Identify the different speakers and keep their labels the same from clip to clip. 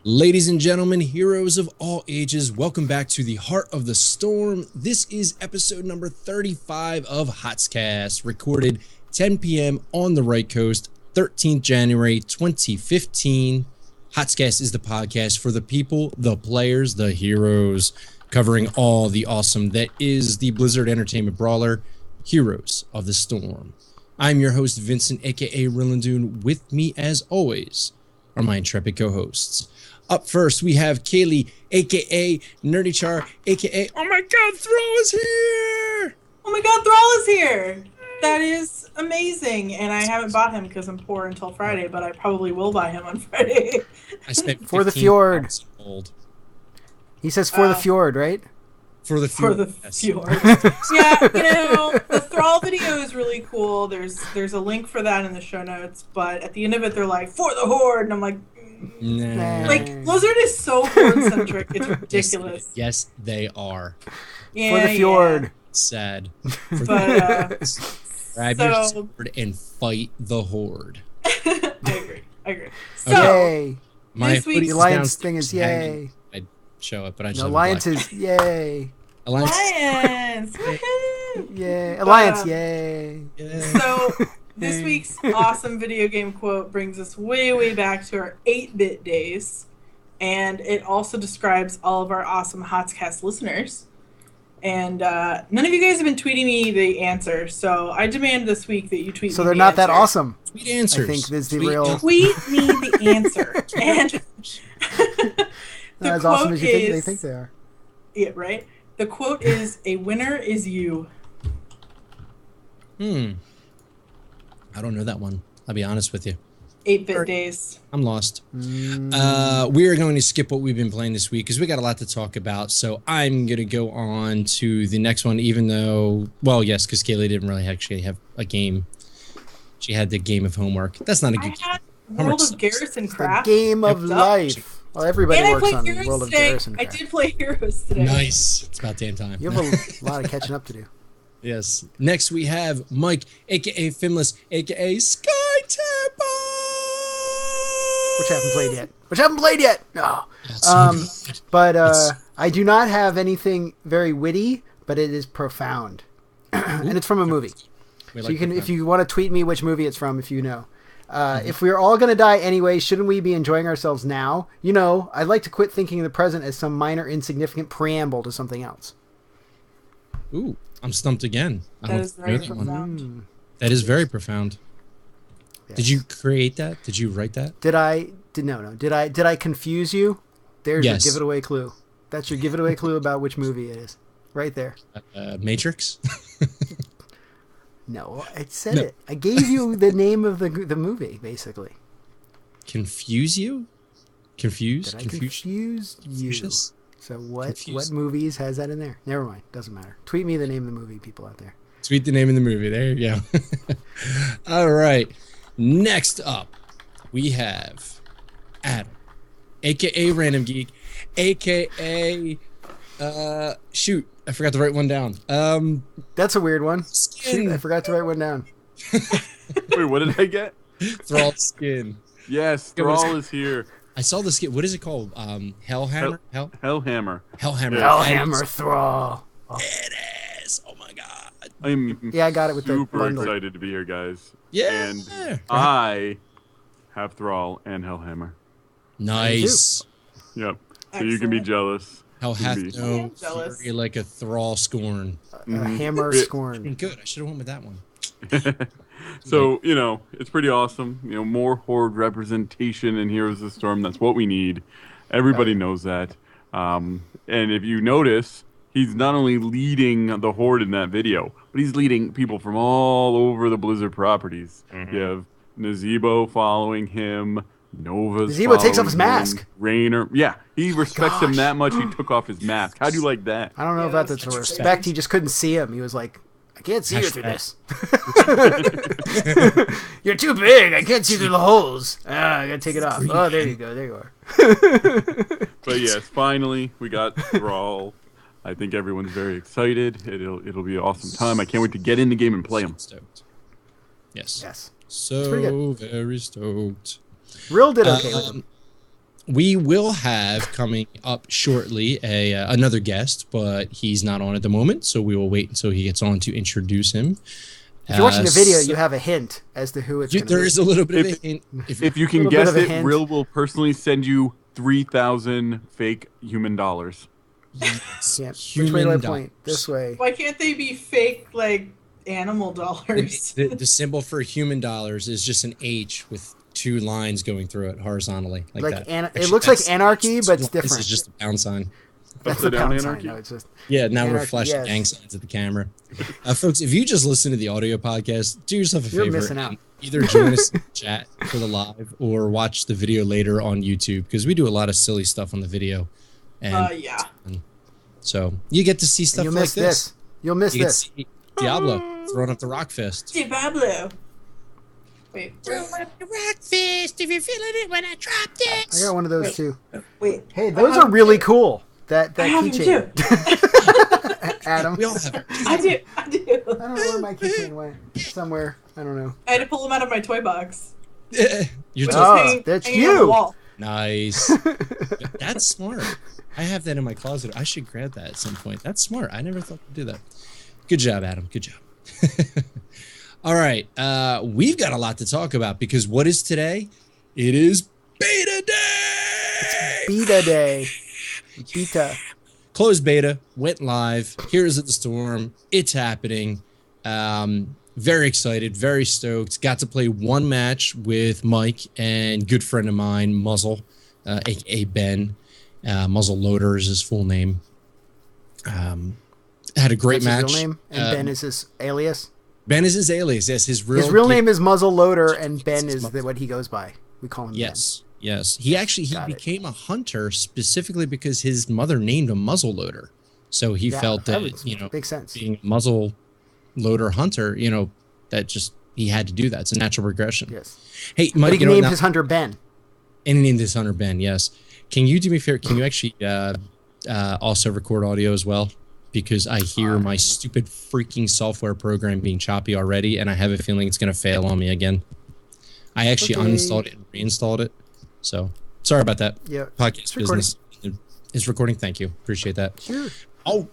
Speaker 1: Ladies and gentlemen, heroes of all ages, welcome back to the Heart of the Storm. This is episode number 35 of Hotscast, recorded 10 p.m. on the right coast, 13th January 2015. Hotscast is the podcast for the people, the players, the heroes, covering all the awesome that is the Blizzard Entertainment Brawler, Heroes of the Storm. I'm your host, Vincent, aka Rillandoon. With me, as always, are my intrepid co-hosts. Up first, we have Kaylee, aka Nerdychar, aka oh my god, Thrall is here!
Speaker 2: Oh my god, Thrall is here! That is amazing, and I haven't bought him because I'm poor until Friday, but I probably will buy him on Friday.
Speaker 1: I spent
Speaker 3: for the fjord.
Speaker 1: Old.
Speaker 3: He says for the fjord, right?
Speaker 1: For the fjord.
Speaker 2: For the
Speaker 1: yes.
Speaker 2: fjord. Yeah, the Thrall video is really cool. There's a link for that in the show notes, but at the end of it, they're like, for the horde, and I'm like,
Speaker 1: nah.
Speaker 2: Like, Blizzard is so horde-centric, it's ridiculous.
Speaker 1: Yes, they are.
Speaker 2: Yeah,
Speaker 3: for the fjord.
Speaker 2: Yeah.
Speaker 1: Sad.
Speaker 2: But,
Speaker 1: grab your sword and fight the horde.
Speaker 2: I agree. So,
Speaker 3: yay.
Speaker 1: My
Speaker 3: the Alliance thing is yay.
Speaker 1: I'd show it, but I just
Speaker 3: no, Alliance is yay.
Speaker 2: Alliance! Woohoo!
Speaker 3: Yay. Alliance, yay.
Speaker 2: So, this week's awesome video game quote brings us way, way back to our 8-bit days. And it also describes all of our awesome Hotscast listeners. And none of you guys have been tweeting me the answer, so I demand this week that you tweet me
Speaker 3: So they're
Speaker 2: the
Speaker 3: not
Speaker 2: answer.
Speaker 3: that awesome.
Speaker 1: Tweet answers.
Speaker 3: I think this is the
Speaker 1: Tweet
Speaker 3: real...
Speaker 2: Tweet me the answer. And
Speaker 3: not as awesome as you think they think they are.
Speaker 2: Yeah, right? The quote is, a winner is you.
Speaker 1: I don't know that one. I'll be honest with you.
Speaker 2: 8-bit days.
Speaker 1: I'm lost. We are going to skip what we've been playing this week because we got a lot to talk about. So I'm going to go on to the next one, even though, well, yes, because Kaylee didn't really actually have a game. She had the game of homework. That's not a good
Speaker 2: I had
Speaker 1: game.
Speaker 2: World of Garrison Craft.
Speaker 3: The game of life. Well, everybody
Speaker 2: and
Speaker 3: works
Speaker 2: I
Speaker 3: on
Speaker 2: played Heroes
Speaker 3: World of
Speaker 2: today.
Speaker 3: Garrison Craft.
Speaker 2: I did play Heroes today.
Speaker 1: Nice. It's about damn time.
Speaker 3: You have a lot of catching up to do.
Speaker 1: Yes. Next we have Mike, aka Finless, aka Sky Temple.
Speaker 3: Which haven't played yet. No.
Speaker 1: So
Speaker 3: but I do not have anything very witty, but it is profound. And it's from a movie. So you can, if you want to tweet me which movie it's from, if you know. If we're all going to die anyway, shouldn't we be enjoying ourselves now? You know, I'd like to quit thinking of the present as some minor, insignificant preamble to something else.
Speaker 1: Ooh, I'm stumped again.
Speaker 2: That is very profound.
Speaker 1: That is very profound.
Speaker 3: Yes.
Speaker 1: Did you create that? Did you write that?
Speaker 3: Did I confuse you? There's
Speaker 1: Yes.
Speaker 3: your give it away clue. That's your give it away clue about which movie it is. Right there.
Speaker 1: Matrix?
Speaker 3: No, I said it. I gave you the name of the movie, basically.
Speaker 1: Confuse you? Confused?
Speaker 3: Did I confuse you?
Speaker 1: Confucius?
Speaker 3: So what
Speaker 1: Confused.
Speaker 3: movies has that in there? Never mind. Doesn't matter. Tweet me the name of the movie, people out there.
Speaker 1: Tweet the name of the movie. There you go. All right. Next up, we have Adam, a.k.a. Random Geek, a.k.a. Shoot, I forgot to write one down.
Speaker 3: That's a weird one.
Speaker 1: Skin.
Speaker 3: Shoot, I forgot to write one down.
Speaker 4: Wait, what did I get?
Speaker 1: Thrall Skin.
Speaker 4: Yes, Thrall is here.
Speaker 1: I saw the skin. What is it called? Hellhammer?
Speaker 4: Hellhammer.
Speaker 1: Hellhammer.
Speaker 3: Hellhammer Thrall. Oh.
Speaker 1: It is. Oh my god.
Speaker 4: I'm
Speaker 3: Yeah, I got it with the
Speaker 4: super
Speaker 3: bundle.
Speaker 4: excited to be here, guys.
Speaker 1: Yeah.
Speaker 4: And I have Thrall and Hellhammer.
Speaker 1: Nice.
Speaker 4: Yep. So you can be jealous.
Speaker 1: Hell hath
Speaker 4: Maybe.
Speaker 1: no
Speaker 2: I'm jealous.
Speaker 1: fury like a Thrall scorn.
Speaker 3: Hammer Scorn.
Speaker 1: Good. I should have went with that one.
Speaker 4: So, you know, it's pretty awesome. You know, more Horde representation in Heroes of the Storm. That's what we need. Everybody knows that. And if you notice, he's not only leading the Horde in that video, but he's leading people from all over the Blizzard properties. You have Nazebo following him. Nova's
Speaker 3: Nazebo takes off his
Speaker 4: following
Speaker 3: mask.
Speaker 4: him, Raynor. Yeah, he respects him that much. He took off his mask. How do you like that?
Speaker 3: I don't know if
Speaker 2: Yeah,
Speaker 3: that's
Speaker 2: that's
Speaker 3: a respect. He just couldn't see him. He was like, I can't see you through this. You're too big. I can't see through the holes. I gotta take it off. Oh, there you go. There you are.
Speaker 4: But yes, finally we got Thrall. I think everyone's very excited. It'll be an awesome time. I can't wait to get in the game and play him.
Speaker 1: Stoked. Yes.
Speaker 3: Yes.
Speaker 1: So
Speaker 3: pretty good.
Speaker 1: very stoked.
Speaker 3: Real did okay with him.
Speaker 1: we will have coming up shortly another guest, but he's not on at the moment, so we will wait until he gets on to introduce him.
Speaker 3: If you're watching the video, you have a hint as to who it's going to be.
Speaker 1: There is a little bit of a hint.
Speaker 4: If you can guess it, Real will personally send you 3,000 fake human dollars.
Speaker 1: Yes.
Speaker 3: Yeah. Which way do I point? This way.
Speaker 2: Why can't they be fake, like, animal dollars?
Speaker 1: The symbol for human dollars is just an H with 2 lines going through it horizontally, like that.
Speaker 3: It looks like anarchy, but it's different.
Speaker 1: This is just a pound sign.
Speaker 3: That's the pound sign. No, it's just
Speaker 1: now we're flashing gang signs at the camera. Folks, if you just listen to the audio podcast, do yourself a favor.
Speaker 3: You're missing out.
Speaker 1: Either join us in the chat for the live or watch the video later on YouTube, because we do a lot of silly stuff on the video. And
Speaker 2: yeah.
Speaker 1: So you get to see stuff
Speaker 3: You'll
Speaker 1: like
Speaker 3: miss this. You'll miss
Speaker 1: you
Speaker 3: this.
Speaker 1: Get to see Diablo throwing up the rock fist.
Speaker 2: Diablo. Wait.
Speaker 1: Throwing up the rock fist if you're feeling it when I dropped it.
Speaker 3: I got one of those too.
Speaker 2: Wait.
Speaker 3: Hey, those are really cool. That keychain. Adam.
Speaker 1: We all have it.
Speaker 2: I do.
Speaker 3: I don't know where my keychain went. Somewhere. I don't know.
Speaker 2: I had to pull them out of my toy box.
Speaker 1: You're
Speaker 3: that's
Speaker 2: hanging on the
Speaker 3: you.
Speaker 2: wall.
Speaker 1: Nice. That's smart. I have that in my closet. I should grab that at some point. That's smart. I never thought to do that. Good job, Adam. Good job. All right. We've got a lot to talk about because what is today? It is beta day.
Speaker 3: It's beta day. Beta.
Speaker 1: Closed beta. Went live. Heroes of the Storm. It's happening. Very excited. Very stoked. Got to play one match with Mike and good friend of mine, Muzzle, a.k.a. Ben. Muzzle Loader is his full name. Had a great match.
Speaker 3: His real name? And Ben is his alias?
Speaker 1: Ben is his alias, yes. His
Speaker 3: real name is Muzzle Loader, and Ben is what he goes by. We call him Ben.
Speaker 1: Yes. He became a hunter specifically because his mother named him Muzzle Loader. So he felt that,
Speaker 3: makes sense.
Speaker 1: Being a muzzle loader hunter, that just, he had to do that. It's a natural progression.
Speaker 3: Yes.
Speaker 1: Hey, Mike,
Speaker 3: but he named his hunter Ben.
Speaker 1: And he named his hunter Ben, yes. Can you do me a favor? Can you actually also record audio as well? Because I hear my stupid freaking software program being choppy already, and I have a feeling it's going to fail on me again. I actually uninstalled it and reinstalled it. So, sorry about that.
Speaker 3: Yeah.
Speaker 1: Podcast business is recording. Thank you. Appreciate that.
Speaker 3: Sure.
Speaker 1: All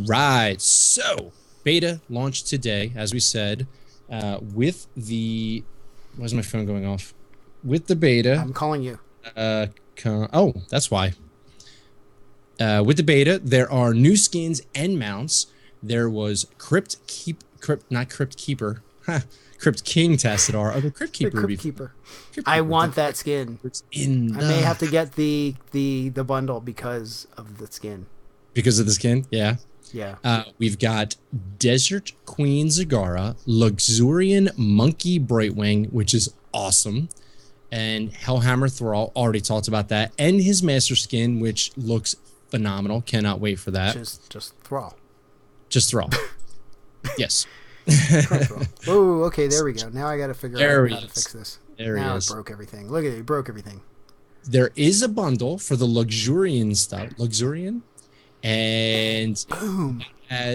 Speaker 1: right. So, beta launched today, as we said, with the... Why is my phone going off? With the beta...
Speaker 3: I'm calling you.
Speaker 1: That's why. With the beta, there are new skins and mounts. There was Crypt King tested our other Crypt Keeper.
Speaker 3: I want that skin. I may have to get the bundle because of the skin.
Speaker 1: Because of the skin? Yeah.
Speaker 3: Yeah.
Speaker 1: We've got Desert Queen Zagara, Luxurian Monkey Brightwing, which is awesome. And Hellhammer Thrall, already talked about that. And his master skin, which looks phenomenal. Cannot wait for that.
Speaker 3: Just Thrall.
Speaker 1: Just Thrall. Yes.
Speaker 3: Oh, okay, there we go. Now I got to figure out how to fix this.
Speaker 1: There he is.
Speaker 3: It broke everything. Look at it, broke everything.
Speaker 1: There is a bundle for the Luxurian stuff. Luxurian? And
Speaker 3: boom.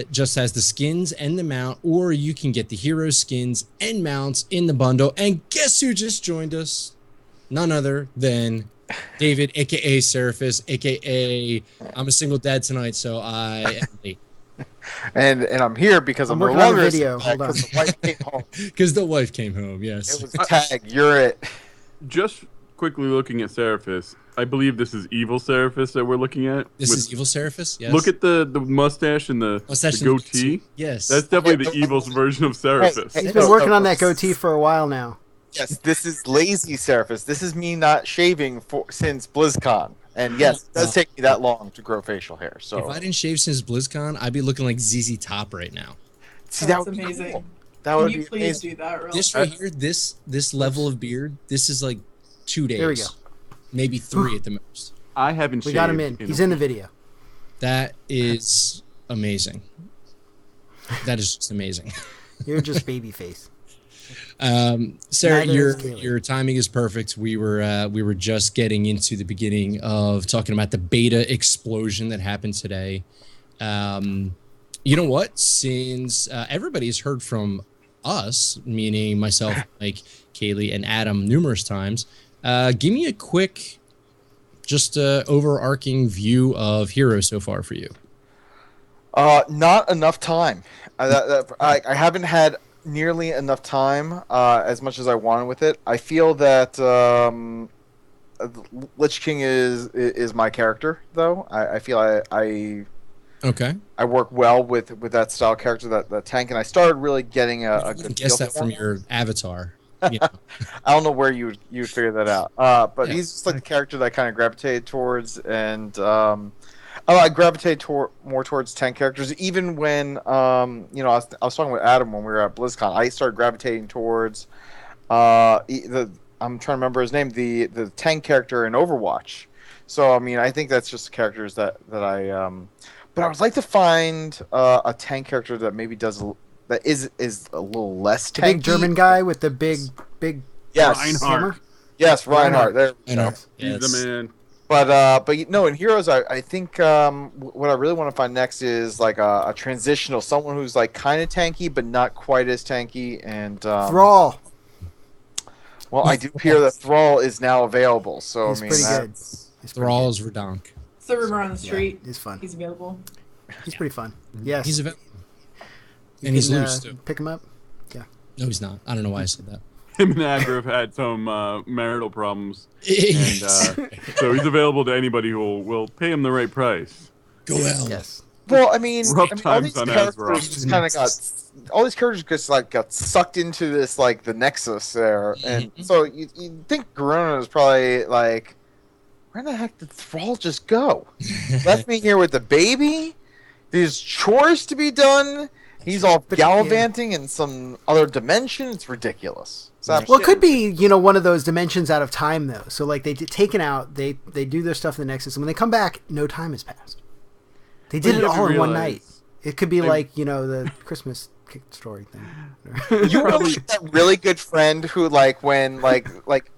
Speaker 1: Just has the skins and the mount, or you can get the hero skins and mounts in the bundle. And guess who just joined us? None other than David, aka Seraphis, aka I'm a single dad tonight, so I am late.
Speaker 5: And I'm here because I'm no
Speaker 3: longer
Speaker 5: longer
Speaker 3: video. Hold on.
Speaker 5: because the wife came home.
Speaker 1: Because the wife came home, yes.
Speaker 5: It was a tag. You're it.
Speaker 4: Just quickly looking at Seraphis, I believe this is evil Seraphis that we're looking at.
Speaker 1: This is evil Seraphis, yes.
Speaker 4: Look at the mustache and the goatee.
Speaker 1: Yes.
Speaker 4: That's definitely the evil's version of Seraphis.
Speaker 3: He's been working on that goatee for a while now.
Speaker 5: Yes, this is lazy Seraphis. This is me not shaving since BlizzCon. And yes, it does take me that long to grow facial hair. So
Speaker 1: if I didn't shave since BlizzCon, I'd be looking like ZZ Top right now.
Speaker 5: See,
Speaker 2: that's
Speaker 5: that would
Speaker 2: amazing.
Speaker 5: be cool. That would
Speaker 2: Can you please
Speaker 5: amazing.
Speaker 2: do that real
Speaker 1: This right here, this level of beard, this is like 2 days.
Speaker 3: There we go.
Speaker 1: Maybe 3 at the most.
Speaker 4: I haven't
Speaker 3: We
Speaker 4: shaved.
Speaker 3: got him in. He's in the video.
Speaker 1: That is amazing. That is just amazing.
Speaker 3: You're just baby face.
Speaker 1: Sarah,
Speaker 3: Neither is Kaylee.
Speaker 1: your timing is perfect. We were just getting into the beginning of talking about the beta explosion that happened today. You know what? Since everybody's heard from us, meaning myself, Mike, Kaylee, and Adam numerous times, give me a quick just a overarching view of Hero so far for you?
Speaker 5: Not enough time. I haven't had nearly enough time as much as I wanted with it. I feel that Lich King is my character, though. I feel I work well with that style character, that tank, and I started really getting a good
Speaker 1: guess
Speaker 5: feel
Speaker 1: that
Speaker 5: for
Speaker 1: from
Speaker 5: him.
Speaker 1: your avatar. You
Speaker 5: I don't know where you would figure that out. But
Speaker 1: Yeah.
Speaker 5: he's just like the character that I kind of gravitated towards, and I gravitate more towards tank characters. Even when I was talking with Adam when we were at BlizzCon, I started gravitating towards I'm trying to remember his name, the tank character in Overwatch. So I mean, I think that's just characters that I. But I would like to find a tank character that maybe that is a little less tanky.
Speaker 3: The big German guy with the big
Speaker 5: yes.
Speaker 4: Reinhardt.
Speaker 3: hammer.
Speaker 5: Yes, Reinhardt. There.
Speaker 1: I know.
Speaker 4: He's the man.
Speaker 5: But in Heroes, I think what I really want to find next is like a transitional, someone who's like kind of tanky but not quite as tanky. And
Speaker 3: Thrall.
Speaker 5: Well, I do hear that Thrall is now available, so
Speaker 3: He's
Speaker 5: I mean
Speaker 3: pretty good.
Speaker 5: that's
Speaker 1: Thrall is Verdonk.
Speaker 2: It's the rumor on the street.
Speaker 3: He's fun.
Speaker 2: He's available.
Speaker 3: He's pretty fun. Yes.
Speaker 1: He's available.
Speaker 3: You
Speaker 1: And he's
Speaker 3: can,
Speaker 1: loose, too.
Speaker 3: Pick him up.
Speaker 1: No, he's not. I don't know why I said that.
Speaker 4: Him and Agra have had some marital problems, and so he's available to anybody who will pay him the right price.
Speaker 1: Go L.
Speaker 3: Yes.
Speaker 5: well. I mean,
Speaker 4: Rough
Speaker 5: all these
Speaker 4: times on
Speaker 5: characters
Speaker 4: Azeroth.
Speaker 5: just kind of all these characters just like got sucked into this like the Nexus there, and so you think Garona is probably like, where the heck did Thrall just go? Left me here with the baby. There's chores to be done. He's all gallivanting in some other dimension. It's ridiculous.
Speaker 3: Well, it could be, one of those dimensions out of time, though. So, like, they get taken out, they do their stuff in the Nexus, and when they come back, no time has passed. They did it all in one night. It could be like, the Christmas story thing.
Speaker 5: You probably that really good friend who, like, when, like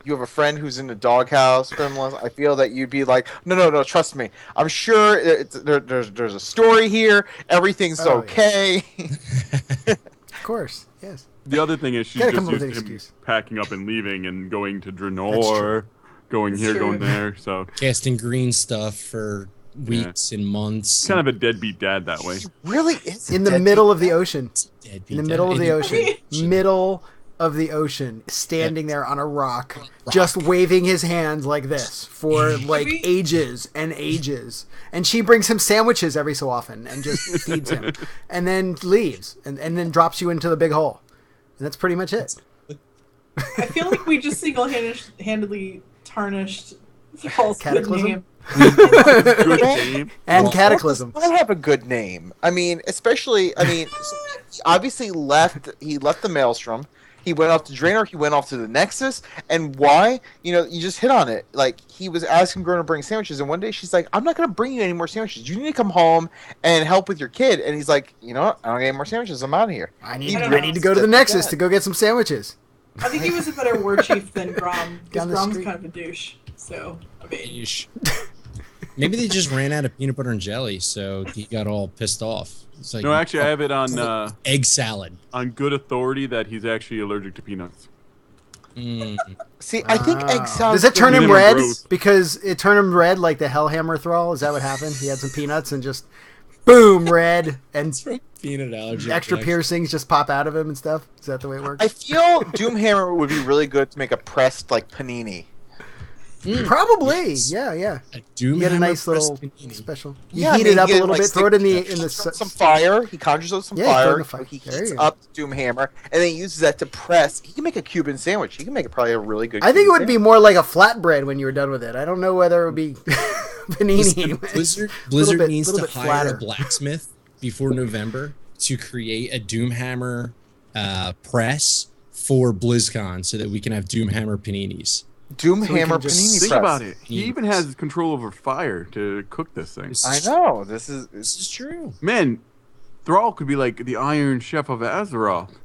Speaker 5: you have a friend who's in the doghouse, I feel that you'd be like, no, trust me. I'm sure there's a story here. Everything's okay.
Speaker 3: Yeah. Of course, yes.
Speaker 4: The other thing is she's just used to him packing up and leaving and going to Draenor, going here, going there. So
Speaker 1: Casting green stuff for weeks and months.
Speaker 4: Kind of a deadbeat dad that way.
Speaker 5: Really is
Speaker 3: in the middle of the ocean.
Speaker 1: Deadbeat
Speaker 3: In the middle of the ocean.
Speaker 1: dad.
Speaker 3: Middle of the ocean, standing there on a rock, just waving his hands like this for like ages and ages. And she brings him sandwiches every so often and just feeds him, and then leaves, and then drops you into the big hole. And that's pretty much it.
Speaker 2: I feel like we just single-handedly tarnished Thrall's good
Speaker 3: Cataclysm?
Speaker 2: name.
Speaker 4: Good game.
Speaker 3: And Cataclysm.
Speaker 5: I have a good name. I mean, especially. I mean, obviously he left the Maelstrom. He went off to Draenor. He went off to the Nexus. And why? You just hit on it. Like, he was asking Grona to bring sandwiches, and one day she's like, "I'm not going to bring you any more sandwiches. You need to come home and help with your kid." And he's like, "You know what? I don't get any more sandwiches. I'm out of here."
Speaker 3: I need to go to the Nexus to go get some sandwiches.
Speaker 2: I think he was a better war chief than Grom, because
Speaker 3: Down the
Speaker 2: Grom's
Speaker 3: street.
Speaker 2: kind of a douche. So, I mean,
Speaker 1: Yeesh. Maybe they just ran out of peanut butter and jelly, so he got all pissed off. It's like,
Speaker 4: No, actually, I have it on
Speaker 1: egg salad.
Speaker 4: on good authority that he's actually allergic to peanuts.
Speaker 5: See, I think egg salad.
Speaker 3: Does it turn him
Speaker 4: Never
Speaker 3: red?
Speaker 4: gross.
Speaker 3: Because it turned him red like the Hellhammer Thrall? Is that what happened? He had some peanuts and just boom, red, and
Speaker 1: Peanut allergy.
Speaker 3: extra piercings just pop out of him and stuff? Is that the way it works?
Speaker 5: I feel Doomhammer would be really good to make a pressed like panini.
Speaker 3: Probably. Yeah.
Speaker 1: A Doom
Speaker 3: You get a
Speaker 1: Hammer
Speaker 3: nice little
Speaker 1: pressed panini.
Speaker 3: special. You
Speaker 5: Yeah,
Speaker 3: heat
Speaker 5: I mean,
Speaker 3: it up a
Speaker 5: you get,
Speaker 3: little
Speaker 5: like,
Speaker 3: bit, throw it in the
Speaker 5: some fire. He conjures up some
Speaker 3: Yeah, throw it in
Speaker 5: fire.
Speaker 3: the fire.
Speaker 5: He
Speaker 3: There
Speaker 5: heats
Speaker 3: you go.
Speaker 5: up Doomhammer, and then he uses that to press. He can make a Cuban sandwich. He can make probably a really good.
Speaker 3: I think it
Speaker 5: Cuban
Speaker 3: would be more like a flatbread when you were done with it. I don't know whether it would be panini.
Speaker 1: Blizzard needs to
Speaker 3: little bit
Speaker 1: hire
Speaker 3: flatter.
Speaker 1: a blacksmith before November to create a Doomhammer press for BlizzCon so that we can have Doomhammer paninis.
Speaker 5: Doomhammer
Speaker 3: can just
Speaker 5: panini
Speaker 4: Think
Speaker 5: press.
Speaker 4: about it. He even has control over fire to cook this thing.
Speaker 5: I know this is.
Speaker 1: This is true.
Speaker 4: Man, Thrall could be like the Iron Chef of Azeroth.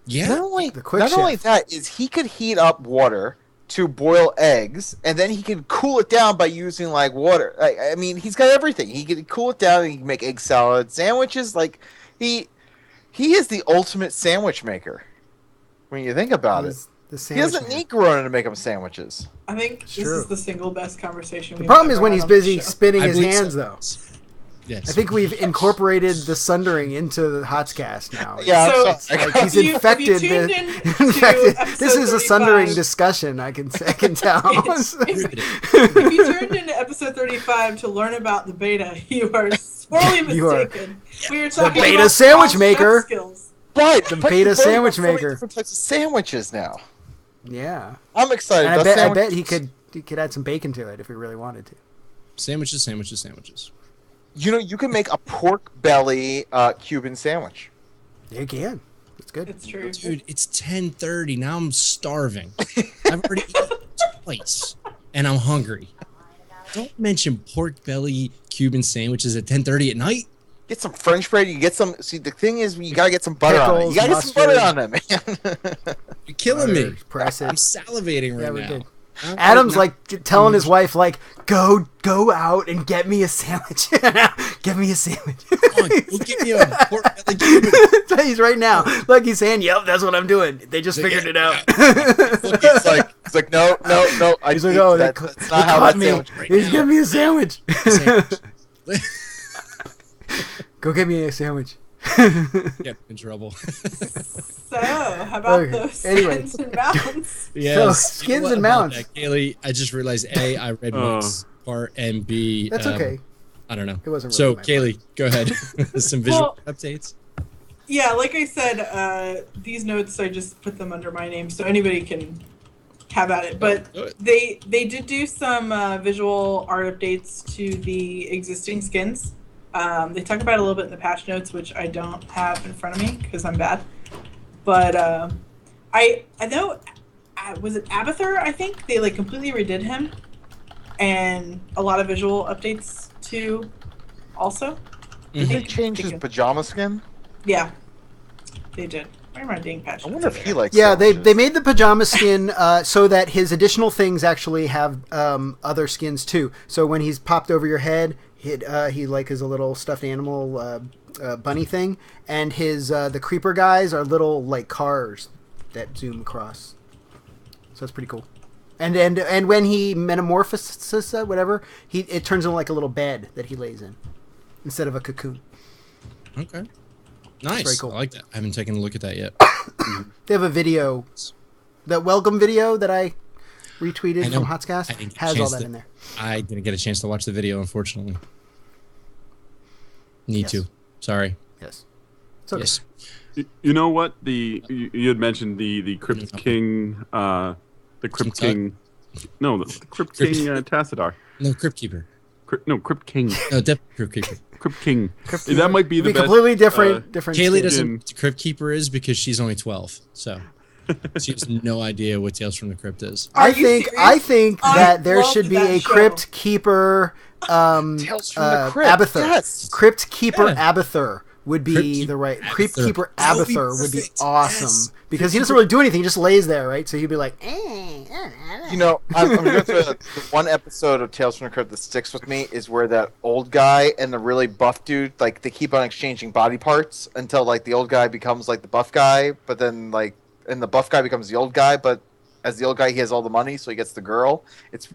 Speaker 1: Yeah.
Speaker 5: Not only
Speaker 3: quick
Speaker 5: not only
Speaker 3: chef.
Speaker 5: that is he could heat up water to boil eggs, and then he can cool it down by using like water. I mean, he's got everything. He can cool it down, and he can make egg salad, sandwiches. Like he is the ultimate sandwich maker. When you think about it,
Speaker 3: The
Speaker 5: He
Speaker 3: sandwich
Speaker 5: doesn't
Speaker 3: man.
Speaker 5: need Corona to make him sandwiches.
Speaker 2: I think
Speaker 3: It's
Speaker 2: this
Speaker 3: true.
Speaker 2: is the single best conversation.
Speaker 3: The problem is when he's busy spinning
Speaker 1: I
Speaker 3: his
Speaker 1: believe
Speaker 3: hands,
Speaker 1: so.
Speaker 3: though.
Speaker 1: Yes.
Speaker 3: I think we've incorporated the sundering into the Hotscast now.
Speaker 5: Yeah,
Speaker 2: So-
Speaker 5: I'm sorry.
Speaker 3: Like he's infected.
Speaker 2: tuned
Speaker 3: The,
Speaker 2: in to
Speaker 3: infected.
Speaker 2: episode
Speaker 3: This is a
Speaker 2: 35.
Speaker 3: sundering discussion. I can tell.
Speaker 2: If you turned into episode 35 to learn about the beta, you are sorely
Speaker 3: You are.
Speaker 2: mistaken. We are talking
Speaker 3: beta
Speaker 2: about
Speaker 3: sandwich
Speaker 2: chef
Speaker 3: maker.
Speaker 2: skills.
Speaker 5: But
Speaker 3: The
Speaker 5: but
Speaker 3: beta
Speaker 5: you've heard
Speaker 3: sandwich
Speaker 5: about so many
Speaker 3: maker.
Speaker 5: different types of sandwiches now.
Speaker 3: Yeah,
Speaker 5: I'm excited.
Speaker 3: and I
Speaker 5: Best
Speaker 3: bet
Speaker 5: sandwiches.
Speaker 3: he could add some bacon to it if he really wanted to.
Speaker 1: Sandwiches.
Speaker 5: You can make a pork belly Cuban sandwich.
Speaker 3: You can. It's good.
Speaker 2: It's true.
Speaker 1: Dude, it's 10:30. Now I'm starving. I've already eaten twice, and I'm hungry. Don't mention pork belly Cuban sandwiches at 10:30 at night.
Speaker 5: Get some French bread. You get some. See, the thing is, you gotta get some butter on it. You
Speaker 3: Pickles,
Speaker 5: gotta get some butter
Speaker 3: mustard.
Speaker 5: on it, man.
Speaker 1: You're killing me.
Speaker 3: Press
Speaker 1: I'm
Speaker 3: it.
Speaker 1: salivating
Speaker 3: Yeah,
Speaker 1: right
Speaker 3: we're
Speaker 1: now.
Speaker 3: good.
Speaker 1: I'm
Speaker 3: Adam's
Speaker 1: right
Speaker 3: like telling his wife, like, go out and get me a sandwich. Get me a sandwich.
Speaker 1: now. Come on, go get me a pork belly Cuban.
Speaker 3: He's right now. Like he's saying, yep, that's what I'm doing. They just figured it out.
Speaker 5: It's like no.
Speaker 3: He's like, oh,
Speaker 5: that's
Speaker 3: they
Speaker 5: not how
Speaker 3: caught
Speaker 5: that
Speaker 3: me.
Speaker 5: sandwich.
Speaker 1: right
Speaker 3: He's
Speaker 1: now.
Speaker 3: giving me a sandwich.
Speaker 1: Sandwich.
Speaker 3: Go get me a sandwich.
Speaker 1: Yep, in trouble.
Speaker 2: So, how about
Speaker 3: Okay,
Speaker 2: those
Speaker 3: anyway.
Speaker 2: skins and mounts?
Speaker 1: Yes.
Speaker 3: skins
Speaker 1: what
Speaker 3: and
Speaker 1: about
Speaker 3: mounts.
Speaker 1: that, Kaylee, I just realized A, I read Mike's part, and B,
Speaker 3: That's okay.
Speaker 1: I don't know.
Speaker 3: It wasn't
Speaker 1: So,
Speaker 3: really my
Speaker 1: Kaylee, go ahead. Some visual updates.
Speaker 2: Yeah, like I said, these notes, I just put them under my name, so anybody can have at it. But
Speaker 1: Do it.
Speaker 2: they did do some visual art updates to the existing skins. They talk about it a little bit in the patch notes, which I don't have in front of me because I'm bad. But I know, was it Abathur? I think they like completely redid him, and a lot of visual updates too. Also,
Speaker 5: Did they change his pajama skin?
Speaker 2: yeah, they did. Where are my dang patch
Speaker 5: I
Speaker 2: notes
Speaker 5: wonder if
Speaker 2: over
Speaker 5: he
Speaker 2: here?
Speaker 5: likes.
Speaker 3: Yeah, they
Speaker 5: sandwiches.
Speaker 3: made the pajama skin so that his additional things actually have other skins too. So when he's popped over your head, he like is a little stuffed animal bunny thing, and his the creeper guys are little like cars that zoom across. So that's pretty cool. And when he metamorphoses whatever, it turns into like a little bed that he lays in instead of a cocoon.
Speaker 1: Okay. Nice.
Speaker 3: very cool.
Speaker 1: I like that. I haven't taken a look at that yet.
Speaker 3: They have a video, that welcome video that I
Speaker 1: I
Speaker 3: retweeted
Speaker 1: know.
Speaker 3: from
Speaker 1: I
Speaker 3: Hotscast
Speaker 1: didn't get a
Speaker 3: has all
Speaker 1: chance
Speaker 3: that
Speaker 1: to-
Speaker 3: in there.
Speaker 1: I didn't get a chance to watch the video, unfortunately. Need
Speaker 3: Yes.
Speaker 1: to. Sorry.
Speaker 3: Yes. It's okay.
Speaker 1: Yes.
Speaker 4: You know what? You had mentioned the Crypt King, the Crypt King. No, the Crypt King Tassadar.
Speaker 1: No, Crypt Keeper.
Speaker 4: Crypt King.
Speaker 1: No, definitely Crypt Keeper.
Speaker 4: Crypt King. That might be
Speaker 3: It'd
Speaker 4: the
Speaker 3: be
Speaker 4: best.
Speaker 3: completely different. Different.
Speaker 1: Kaylee
Speaker 3: skin.
Speaker 1: doesn't know what the Crypt Keeper is because she's only 12. So she has no idea what Tales from the Crypt is.
Speaker 2: Are
Speaker 3: I
Speaker 2: you
Speaker 3: think
Speaker 2: serious? I
Speaker 3: that there
Speaker 2: loved
Speaker 3: should be
Speaker 2: that
Speaker 3: a
Speaker 2: show.
Speaker 3: Crypt Keeper
Speaker 5: Tales from the Crypt.
Speaker 3: Abathur.
Speaker 5: Yes.
Speaker 3: Crypt Keeper
Speaker 1: Yeah.
Speaker 3: Abathur would be
Speaker 1: Crypt
Speaker 3: the right.
Speaker 1: Keeper
Speaker 3: Crypt
Speaker 1: Abathur.
Speaker 3: Keeper
Speaker 1: That would be
Speaker 3: Abathur would be
Speaker 1: perfect.
Speaker 3: awesome
Speaker 1: Yes.
Speaker 3: because he doesn't really do anything. He just lays there, right? So he'd be like,
Speaker 5: You know, I'm going to the one episode of Tales from the Crypt that sticks with me is where that old guy and the really buff dude, like, they keep on exchanging body parts until, like, the old guy becomes, like, the buff guy, but then, like, and the buff guy becomes the old guy, but as the old guy, he has all the money, so he gets the girl. It's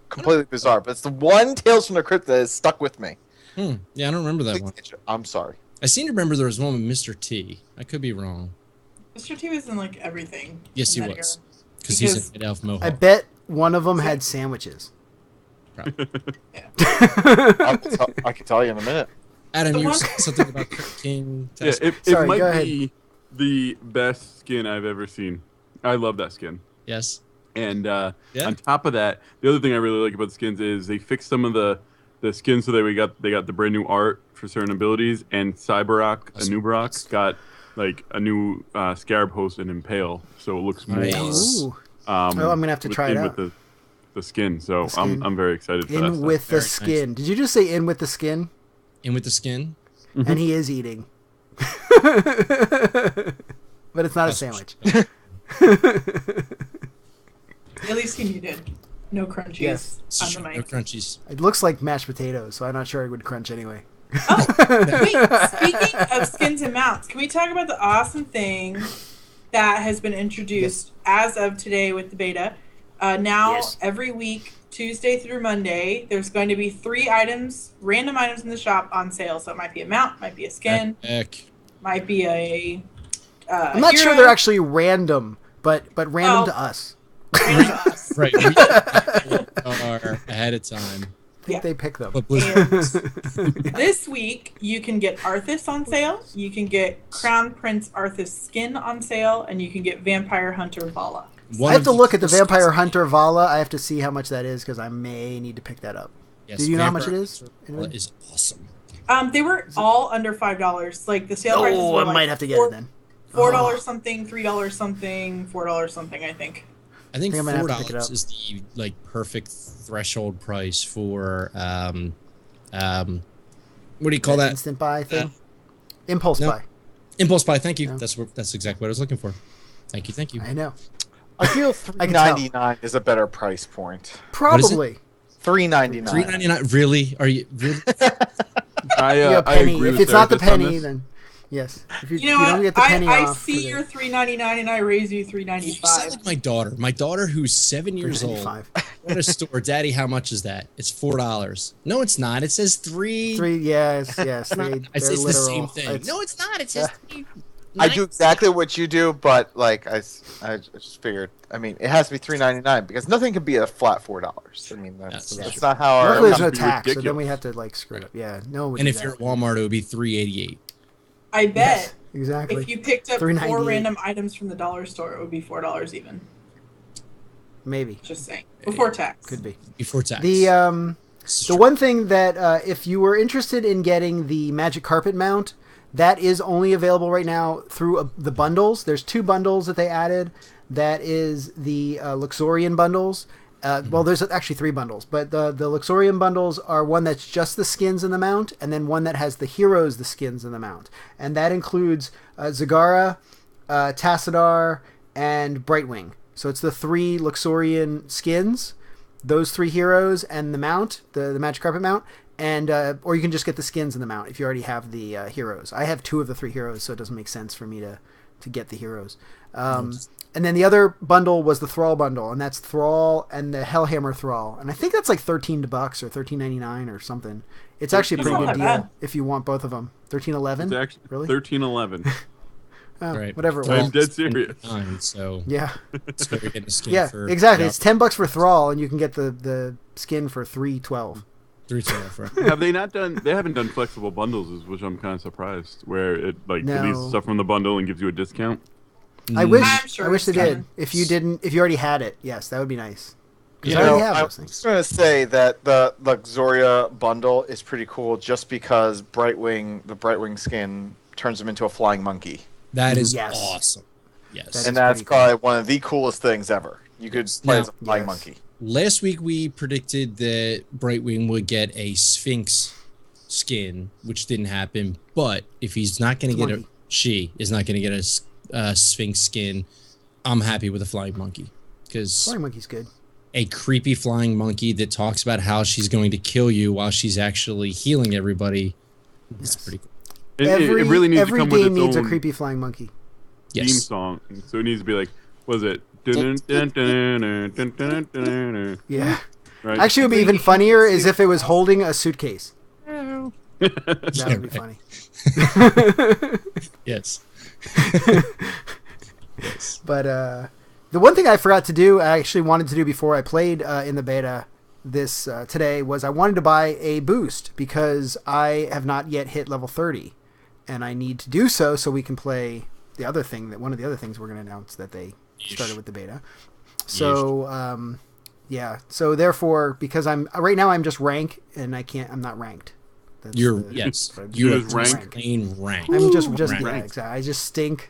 Speaker 5: completely bizarre, but it's the one Tales from the Crypt that has stuck with me.
Speaker 1: Yeah, I don't remember that one.
Speaker 5: I'm sorry.
Speaker 1: I seem to remember there was one with Mr. T. I could be wrong.
Speaker 2: Mr. T was in like everything.
Speaker 1: Yes, he
Speaker 2: in that
Speaker 1: was.
Speaker 2: era.
Speaker 1: Because he's
Speaker 2: Because-
Speaker 1: a Night Elf Mohawk.
Speaker 3: I bet one of them had sandwiches.
Speaker 5: I can tell you in a minute.
Speaker 1: Adam,
Speaker 2: The
Speaker 1: you
Speaker 2: one-
Speaker 1: said something about Crypt King.
Speaker 4: Yeah, it
Speaker 3: Sorry,
Speaker 4: might
Speaker 3: go ahead.
Speaker 4: be the best skin I've ever seen. I love that skin.
Speaker 1: Yes.
Speaker 4: And
Speaker 1: Yeah.
Speaker 4: on top of that, the other thing I really like about the skins is they fixed some of the skins so that they got the brand new art for certain abilities, and Cyberrock, Anubarak got like a new Scarab Host and Impale, so it looks more.
Speaker 1: Nice.
Speaker 3: Ooh. I'm gonna have to try it out.
Speaker 4: with the skin. So
Speaker 3: The skin.
Speaker 4: I'm very excited for that.
Speaker 3: In
Speaker 4: stuff.
Speaker 3: with the
Speaker 1: Very nice.
Speaker 3: skin. Did you just say in with the skin?
Speaker 1: In with the skin.
Speaker 3: And he is eating. But it's not a sandwich.
Speaker 2: At least he did. No crunchies
Speaker 3: Yes.
Speaker 2: on the
Speaker 1: No
Speaker 2: mic.
Speaker 1: crunchies.
Speaker 3: It looks like mashed potatoes, so I'm not sure it would crunch anyway.
Speaker 2: Wait, speaking of skins and mounts, can we talk about the awesome thing that has been introduced as of today with the beta. Now, every week, Tuesday through Monday, there's going to be 3 items, random items in the shop on sale. So it might be a mount, might be a skin, might be a
Speaker 3: I'm not sure they're actually random, but random to us.
Speaker 2: Random to us.
Speaker 1: Right. We are ahead of time.
Speaker 3: I think they pick them.
Speaker 2: This week, you can get Arthas on sale, you can get Crown Prince Arthas skin on sale, and you can get Vampire Hunter Vala.
Speaker 3: I have to look at the Vampire Hunter Vala. I have to see how much that is because I may need to pick that up.
Speaker 1: Yes,
Speaker 3: do you know how much it is?
Speaker 1: Vala is awesome.
Speaker 2: They were all under $5. Like the sale prices were
Speaker 3: I might have to get it then.
Speaker 2: $4 something, $3 something, $4 something. I think
Speaker 1: $4 is the perfect threshold price for what do you call that?
Speaker 3: Instant buy thing? Impulse buy.
Speaker 1: Impulse buy. Thank you.
Speaker 3: No.
Speaker 1: That's exactly what I was looking for. Thank you.
Speaker 3: I know.
Speaker 5: I feel $3.99 is a better price point.
Speaker 3: Probably.
Speaker 5: $3.99.
Speaker 1: $3.99. Really? Are you really?
Speaker 3: A penny. If it's not the penny, then yes. If you don't get the penny
Speaker 2: I
Speaker 3: off.
Speaker 2: see your $3.99 and I raise you $3.95.
Speaker 1: You sound like my daughter. My daughter, who's 7 years old. At a store, Daddy, how much is that? It's $4. No, it's not. It says $3.
Speaker 3: Yes.
Speaker 1: It's the same thing. No, it's not. It says $3.
Speaker 5: I do exactly what you do, but I just figured. I mean, it has to be $3.99 because nothing can be a flat $4. I mean, that's not how our.
Speaker 3: Luckily, there's no tax, so then we have to screw it up. Yeah, no.
Speaker 1: And if you're at Walmart, it would be $3.88.
Speaker 2: I bet.
Speaker 3: Yes, exactly.
Speaker 2: If you picked up 4 random items from the dollar store, it would be $4 even.
Speaker 3: Maybe.
Speaker 2: Just saying. Before tax.
Speaker 3: Could be.
Speaker 1: Before tax.
Speaker 3: The one thing that if you were interested in getting the Magic Carpet mount, that is only available right now through the bundles. There's 2 bundles that they added. That is the Luxorian bundles. Well, there's actually 3 bundles, but the Luxorian bundles are one that's just the skins in the mount, and then one that has the heroes, the skins in the mount. And that includes Zagara, Tassadar, and Brightwing. So it's the 3 Luxorian skins, those 3 heroes, and the mount, the Magic Carpet mount. And or you can just get the skins in the mount if you already have the heroes. I have 2 of the 3 heroes, so it doesn't make sense for me to get the heroes. And then the other bundle was the Thrall bundle, and that's Thrall and the Hellhammer Thrall. And I think that's like $13 or $13.99 or something. It's actually a pretty good deal if you want both of them. $13.11?
Speaker 4: It's actually
Speaker 3: really?
Speaker 4: $13.11.
Speaker 1: Right.
Speaker 3: Whatever it was.
Speaker 4: I'm dead serious.
Speaker 1: So
Speaker 3: yeah.
Speaker 1: It's good to get the skin
Speaker 3: exactly. It's $10 for Thrall, and you can get the skin for $3.12.
Speaker 4: Have they not done? They haven't done flexible bundles, which I'm kind of surprised. Where it deletes stuff from the bundle and gives you a discount.
Speaker 3: I wish they did. If you already had it, yes, that would be nice.
Speaker 5: I was going to say that the Luxoria bundle is pretty cool, just because the Brightwing skin turns him into a flying monkey.
Speaker 1: That is awesome. Yes,
Speaker 5: and that's probably one of the coolest things ever. You could play as a flying monkey.
Speaker 1: Last week we predicted that Brightwing would get a Sphinx skin, which didn't happen. But if he's not going to get she is not going to get a Sphinx skin, I'm happy with a flying monkey, because
Speaker 3: flying monkey's good.
Speaker 1: A creepy flying monkey that talks about how she's going to kill you while she's actually healing everybody. It's pretty cool.
Speaker 4: It really needs to come with its
Speaker 3: game needs a
Speaker 4: own
Speaker 3: creepy flying monkey.
Speaker 4: theme song, so it needs to be like, was it?
Speaker 3: Yeah.
Speaker 4: Right.
Speaker 3: Actually, it would be even funnier is if it was holding a suitcase. That would be funny.
Speaker 1: Yes.
Speaker 3: Yes. But the one thing I forgot to do, I actually wanted to do before I played in the beta this today, was I wanted to buy a boost, because I have not yet hit level 30, and I need to do so we can play the other thing, that one of the other things we're going to announce that they started with the beta. So so therefore, because I'm right now I'm just rank, and I'm not ranked.
Speaker 1: You're rank.
Speaker 3: I'm just exactly. I just stink.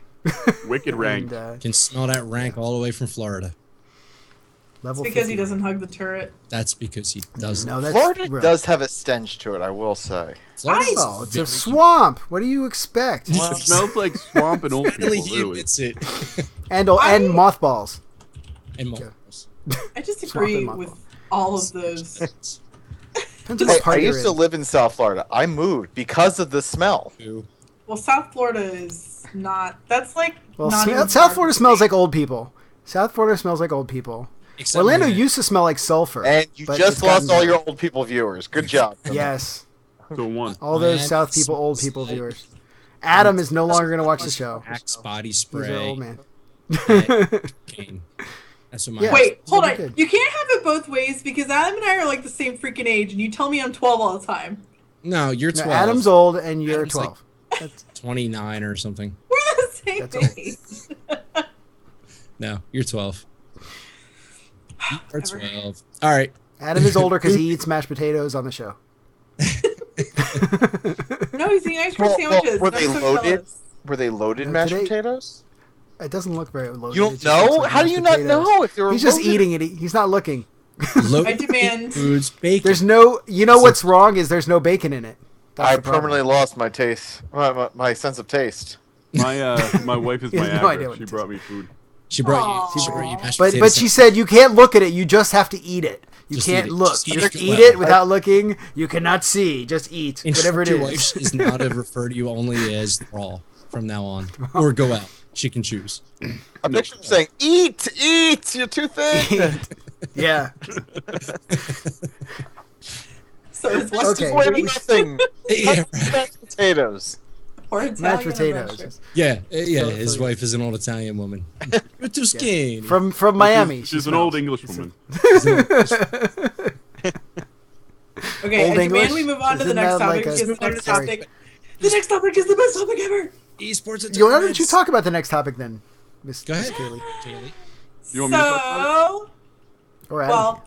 Speaker 4: Wicked rank.
Speaker 1: Can smell that rank all the way from Florida.
Speaker 2: It's because he doesn't hug the turret.
Speaker 1: That's because he doesn't.
Speaker 3: No,
Speaker 5: Florida does have a stench to it, I will say.
Speaker 3: Oh, it's a swamp. What do you expect?
Speaker 4: It smells like swamp and old people.
Speaker 1: He admits it.
Speaker 3: and mothballs.
Speaker 1: And mothballs.
Speaker 2: I just agree with all of those.
Speaker 5: I used to live in South Florida. I moved because of the smell.
Speaker 2: Well, South Florida is That's not. That's like.
Speaker 3: Well,
Speaker 2: not even
Speaker 3: South
Speaker 2: part
Speaker 3: Florida
Speaker 2: of the
Speaker 3: smells
Speaker 2: state.
Speaker 3: like old people. South Florida smells like old people.
Speaker 1: Except
Speaker 3: Orlando
Speaker 1: when-
Speaker 3: used to smell like sulfur.
Speaker 5: And you
Speaker 3: but
Speaker 5: just
Speaker 3: it's
Speaker 5: lost
Speaker 3: gotten
Speaker 5: all
Speaker 3: better.
Speaker 5: your old people viewers. Good job.
Speaker 3: Yes,
Speaker 4: So one.
Speaker 3: all those
Speaker 1: Miami
Speaker 3: South people, old
Speaker 1: smells
Speaker 3: people
Speaker 1: like-
Speaker 3: viewers. Adam is no longer going to watch the show.
Speaker 1: Axe body
Speaker 3: He's an
Speaker 1: spray.
Speaker 3: old man.
Speaker 1: Cocaine. That's what my
Speaker 3: Yeah.
Speaker 2: Wait, hold
Speaker 3: That'd be
Speaker 2: on.
Speaker 3: good.
Speaker 2: You can't have it both ways because Adam and I are like the same freaking age, and you tell me I'm 12 all the time.
Speaker 1: No, you're
Speaker 3: No,
Speaker 1: 12.
Speaker 3: Adam's old and you're
Speaker 1: Adam's like-
Speaker 3: 12. That's,
Speaker 1: 29 or something.
Speaker 2: We're the same
Speaker 3: That's old.
Speaker 2: age.
Speaker 1: No, you're 12. You are 12. All right.
Speaker 3: Adam is older because he eats mashed potatoes on the show.
Speaker 2: No, he's eating ice cream sandwiches.
Speaker 5: were
Speaker 2: I'm
Speaker 5: they
Speaker 2: so
Speaker 5: loaded?
Speaker 2: jealous.
Speaker 5: Were they loaded
Speaker 3: No,
Speaker 5: mashed
Speaker 3: today-
Speaker 5: potatoes?
Speaker 3: It doesn't look very loaded.
Speaker 5: You don't
Speaker 3: It just looks
Speaker 5: know?
Speaker 3: like
Speaker 5: How do
Speaker 3: mashed
Speaker 5: you not
Speaker 3: potatoes.
Speaker 5: know if they were
Speaker 3: He's just
Speaker 5: loaded?
Speaker 3: eating it. He's not looking.
Speaker 1: Low
Speaker 2: I demand.
Speaker 1: foods, bacon.
Speaker 3: There's no. You know what's wrong is there's no bacon in it. That's
Speaker 5: I
Speaker 3: the problem.
Speaker 5: permanently lost my taste, my sense of taste.
Speaker 4: My wife is
Speaker 3: He
Speaker 4: my
Speaker 3: has no idea
Speaker 4: average.
Speaker 3: what
Speaker 4: She
Speaker 3: it
Speaker 4: brought me food.
Speaker 1: She brought
Speaker 2: Aw.
Speaker 1: you mashed
Speaker 3: But
Speaker 1: potatoes.
Speaker 3: she said you can't look at it. You just have to eat it. You
Speaker 1: Just
Speaker 3: can't
Speaker 1: eat it.
Speaker 3: look.
Speaker 1: Just eat
Speaker 3: Just
Speaker 1: it
Speaker 3: eat
Speaker 1: well.
Speaker 3: it without looking. You cannot see. Just eat whatever it
Speaker 1: Your
Speaker 3: is.
Speaker 1: wife is not to refer to you only as raw from now on. Or go out. She can choose.
Speaker 5: I picture him saying, "Eat, eat, you're too thin."
Speaker 3: Yeah.
Speaker 2: So it's
Speaker 3: Okay.
Speaker 2: less
Speaker 5: Wait, nothing.
Speaker 1: Yeah,
Speaker 5: Mashed potatoes.
Speaker 2: or Italian
Speaker 3: Mashed
Speaker 2: adventure.
Speaker 3: potatoes.
Speaker 1: yeah. His wife is an old Italian woman. You're too skinny.
Speaker 3: From Miami.
Speaker 4: She's
Speaker 3: she
Speaker 4: an old
Speaker 3: smells.
Speaker 4: English woman.
Speaker 2: Okay,
Speaker 3: Old
Speaker 2: I
Speaker 3: English?
Speaker 2: demand we move on to the
Speaker 3: Isn't
Speaker 2: next
Speaker 3: that
Speaker 2: topic
Speaker 3: like a-
Speaker 2: because the next
Speaker 3: Sorry.
Speaker 2: topic. The next topic is the best topic ever.
Speaker 1: Esports and
Speaker 3: Yo, why don't you
Speaker 1: tournaments.
Speaker 3: talk about the next topic then, Miss
Speaker 1: Go ahead.
Speaker 3: Kaylee?
Speaker 1: Kaylee.
Speaker 4: You want me to talk
Speaker 2: So,
Speaker 3: Or Adam.
Speaker 2: well,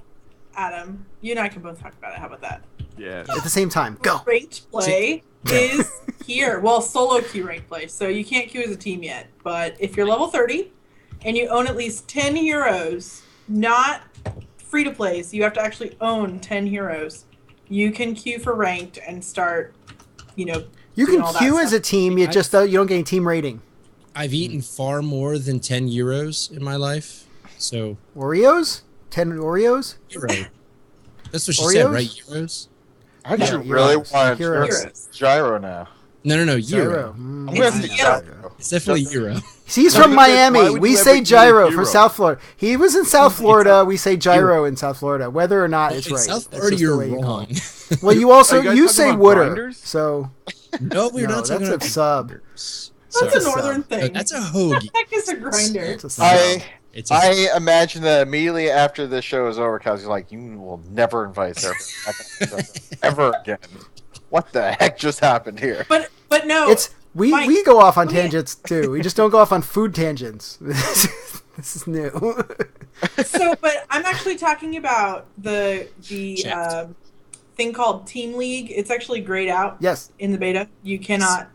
Speaker 2: Adam, you and I can both talk about it. How about that?
Speaker 4: Yeah.
Speaker 3: At the same time. Go.
Speaker 2: Ranked play is here. Well, solo queue ranked play. So you can't queue as a team yet. But if you're level 30 and you own at least 10 heroes, not free to play, so you have to actually own 10 heroes, you can queue for ranked and start,
Speaker 3: You
Speaker 2: doing
Speaker 3: can
Speaker 2: all that
Speaker 3: queue as
Speaker 2: stuff.
Speaker 3: a team. You just you don't get any team rating.
Speaker 1: I've eaten far more than 10 euros in my life. So,
Speaker 3: Oreos? 10 Oreos?
Speaker 1: euro. That's what she said,
Speaker 3: Oreos?
Speaker 1: right? Euros?
Speaker 5: I just
Speaker 3: Yeah,
Speaker 5: really
Speaker 3: heroes.
Speaker 5: want to
Speaker 3: Heroes.
Speaker 5: experience Gyro now.
Speaker 1: No, euro.
Speaker 3: Gyro.
Speaker 5: I'm
Speaker 3: Mm.
Speaker 5: gonna
Speaker 2: It's
Speaker 5: say
Speaker 2: Gyro.
Speaker 5: Gyro.
Speaker 1: It's definitely euro.
Speaker 3: He's
Speaker 4: Why
Speaker 3: from
Speaker 4: would you- why
Speaker 3: Miami.
Speaker 4: would
Speaker 3: We
Speaker 4: you
Speaker 3: say
Speaker 4: ever eat a
Speaker 3: gyro for
Speaker 4: gyro?
Speaker 3: South Florida. He was in South Florida. We say gyro in South Florida. Whether or not it's
Speaker 1: In
Speaker 3: right.
Speaker 1: South
Speaker 3: That's
Speaker 1: Florida,
Speaker 3: just the
Speaker 1: you're
Speaker 3: way you call
Speaker 1: wrong.
Speaker 3: it. Well, you also
Speaker 4: Are you guys
Speaker 3: you
Speaker 4: talking
Speaker 3: say
Speaker 4: about
Speaker 3: wooder.
Speaker 4: grinders?
Speaker 3: So
Speaker 1: No, we're
Speaker 3: No,
Speaker 1: not talking
Speaker 3: that's a
Speaker 1: about
Speaker 3: sub.
Speaker 1: grinders.
Speaker 2: That's
Speaker 3: Sorry.
Speaker 2: a northern thing.
Speaker 1: That's a
Speaker 2: What
Speaker 1: hoagie.
Speaker 2: the heck is a grinder?
Speaker 3: it's a sub.
Speaker 1: It's a
Speaker 5: I imagine that immediately after this show is over, Kelsey's like, "You will never invite Sarah ever again." What the heck just happened here?
Speaker 2: But no,
Speaker 3: It's we
Speaker 2: Mike,
Speaker 3: we go off on
Speaker 2: let me-
Speaker 3: tangents too. We just don't go off on food tangents. This is new.
Speaker 2: so, but I'm actually talking about the
Speaker 1: Checked.
Speaker 2: thing called Team League. It's actually grayed out
Speaker 3: Yes.
Speaker 2: in the beta. You cannot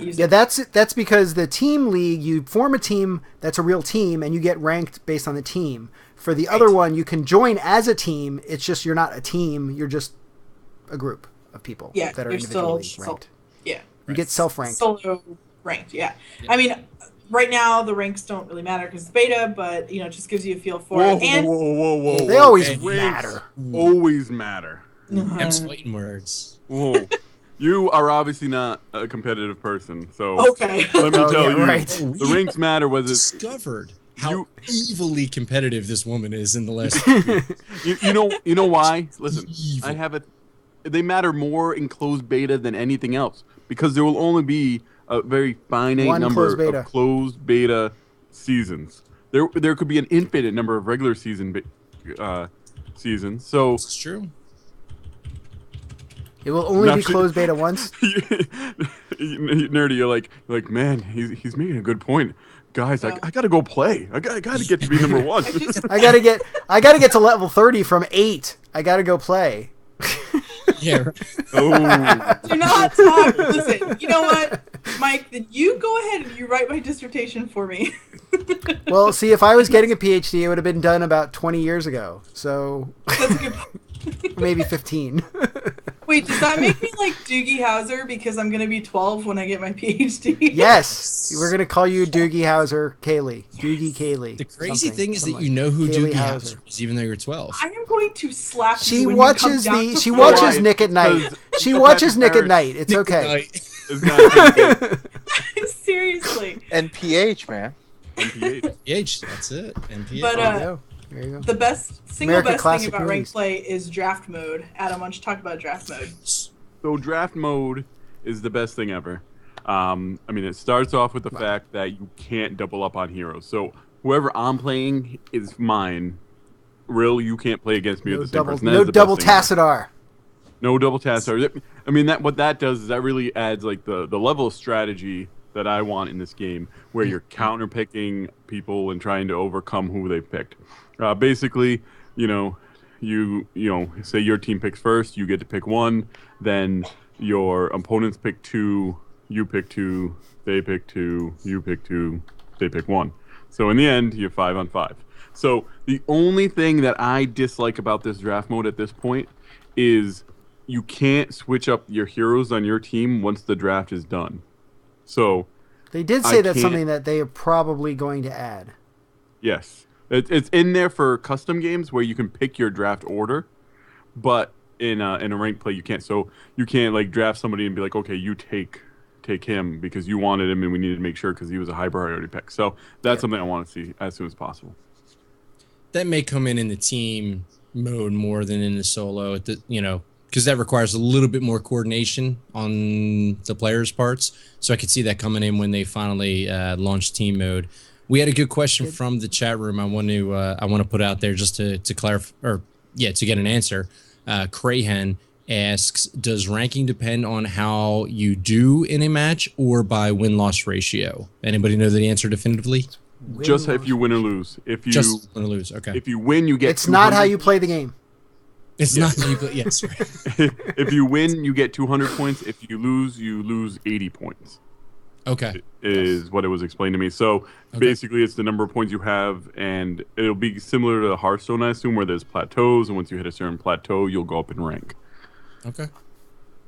Speaker 2: use
Speaker 3: Yeah,
Speaker 2: it.
Speaker 3: that's because the team league, you form a team that's a real team and you get ranked based on the team. For the other one, you can join as a team. It's just you're not a team, you're just a group of people
Speaker 2: Yeah,
Speaker 3: that are
Speaker 2: you're still
Speaker 3: individually ranked.
Speaker 2: Yeah,
Speaker 3: You get self-ranked.
Speaker 2: solo ranked. Yeah. I mean, right now the ranks don't really matter because it's beta, but it just gives you a feel for
Speaker 4: Whoa,
Speaker 2: it. And
Speaker 4: whoa.
Speaker 3: They always
Speaker 1: and
Speaker 3: matter.
Speaker 4: Always matter.
Speaker 1: Em's fighting words.
Speaker 4: Whoa. You are obviously not a competitive person, so
Speaker 2: okay.
Speaker 4: let me
Speaker 3: Oh,
Speaker 4: tell
Speaker 3: yeah,
Speaker 4: you,
Speaker 3: right.
Speaker 4: the ranks matter whether it's
Speaker 1: Discovered how
Speaker 4: You-
Speaker 1: evilly competitive this woman is in the last.
Speaker 4: you know why? Listen,
Speaker 1: Evil.
Speaker 4: I have a. They matter more in closed beta than anything else because there will only be a very finite
Speaker 3: One
Speaker 4: number
Speaker 3: closed beta.
Speaker 4: of closed beta seasons. There could be an infinite number of regular seasons. So
Speaker 1: It's true.
Speaker 3: It will only be
Speaker 4: Actually-
Speaker 3: closed beta once.
Speaker 4: nerdy, you're like, man, he's making a good point. Guys,
Speaker 2: Yeah.
Speaker 4: I gotta go play. I gotta get to be number one.
Speaker 3: I gotta get to level 30 from 8. I gotta go play.
Speaker 1: Yeah. Right.
Speaker 4: Oh,
Speaker 2: Do not talk. Listen, you know what, Mike? Then you go ahead and you write my dissertation for me.
Speaker 3: Well, see, if I was getting a PhD, it would have been done about 20 years ago. So
Speaker 2: That's a good point.
Speaker 3: maybe 15.
Speaker 2: Wait, does that make me like Doogie Howser because I'm gonna be 12 when I get my PhD?
Speaker 3: Yes, we're gonna call you Doogie Howser Kaylee. Doogie Kaylee.
Speaker 1: The crazy
Speaker 3: something,
Speaker 1: thing is that
Speaker 3: something
Speaker 1: you know who
Speaker 3: Kaylee
Speaker 1: Doogie
Speaker 3: Howser.
Speaker 1: Howser is, even though you're 12.
Speaker 2: I am going to slap
Speaker 3: She
Speaker 2: you when
Speaker 3: watches
Speaker 2: you come down
Speaker 3: the.
Speaker 2: to
Speaker 3: She
Speaker 2: Florida.
Speaker 3: watches
Speaker 4: Right,
Speaker 3: Nick at night.
Speaker 4: because
Speaker 3: She
Speaker 4: the
Speaker 3: watches Nick at
Speaker 4: Patrick
Speaker 3: night. It's okay.
Speaker 4: it's not-
Speaker 2: I'm Seriously.
Speaker 5: NPH, man.
Speaker 4: NPH.
Speaker 1: PH, that's it. NPH.
Speaker 2: But
Speaker 3: There you go.
Speaker 2: the best thing
Speaker 3: Classic
Speaker 2: about ranked
Speaker 3: movies.
Speaker 2: play is draft mode. Adam, why don't you talk about draft mode?
Speaker 4: So draft mode is the best thing ever. I mean, it starts off with the fact that you can't double up on heroes. So whoever I'm playing is mine. Real, you can't play against me with the same person. That
Speaker 3: No
Speaker 4: is the
Speaker 3: double
Speaker 4: best thing ever.
Speaker 3: Tassadar.
Speaker 4: No double Tassadar. I mean, what that does is that really adds like the level of strategy that I want in this game, where you're counter picking people and trying to overcome who they've picked. Basically, you say your team picks first, you get to pick one, then your opponents pick two, you pick two, they pick two, you pick two, they pick one. So in the end, you're 5-on-5. So the only thing that I dislike about this draft mode at this point is you can't switch up your heroes on your team once the draft is done. So
Speaker 3: They did say that's something that they are probably going to add.
Speaker 4: Yes. It's in there for custom games where you can pick your draft order, but in a ranked play you can't. So you can't like draft somebody and be like, okay, you take him because you wanted him and we needed to make sure because he was a high priority pick. So that's something I want to see as soon as possible.
Speaker 1: That may come in the team mode more than in the solo, because that requires a little bit more coordination on the players' parts. So I could see that coming in when they finally launch team mode. We had a good question from the chat room. I want to put out there just to clarify, to get an answer. Crayhen asks, does ranking depend on how you do in a match or by win-loss ratio? Anybody know the answer definitively?
Speaker 4: Just if you win or lose. If you
Speaker 1: just win or lose, okay.
Speaker 4: If you win, you get.
Speaker 3: It's not how you play the game.
Speaker 1: It's not how you play. Yes. Right.
Speaker 4: If you win, you get 200 points. If you lose 80 points.
Speaker 1: Okay.
Speaker 4: Is what it was explained to me. So basically, it's the number of points you have, and it'll be similar to Hearthstone, I assume, where there's plateaus, and once you hit a certain plateau, you'll go up in rank.
Speaker 1: Okay.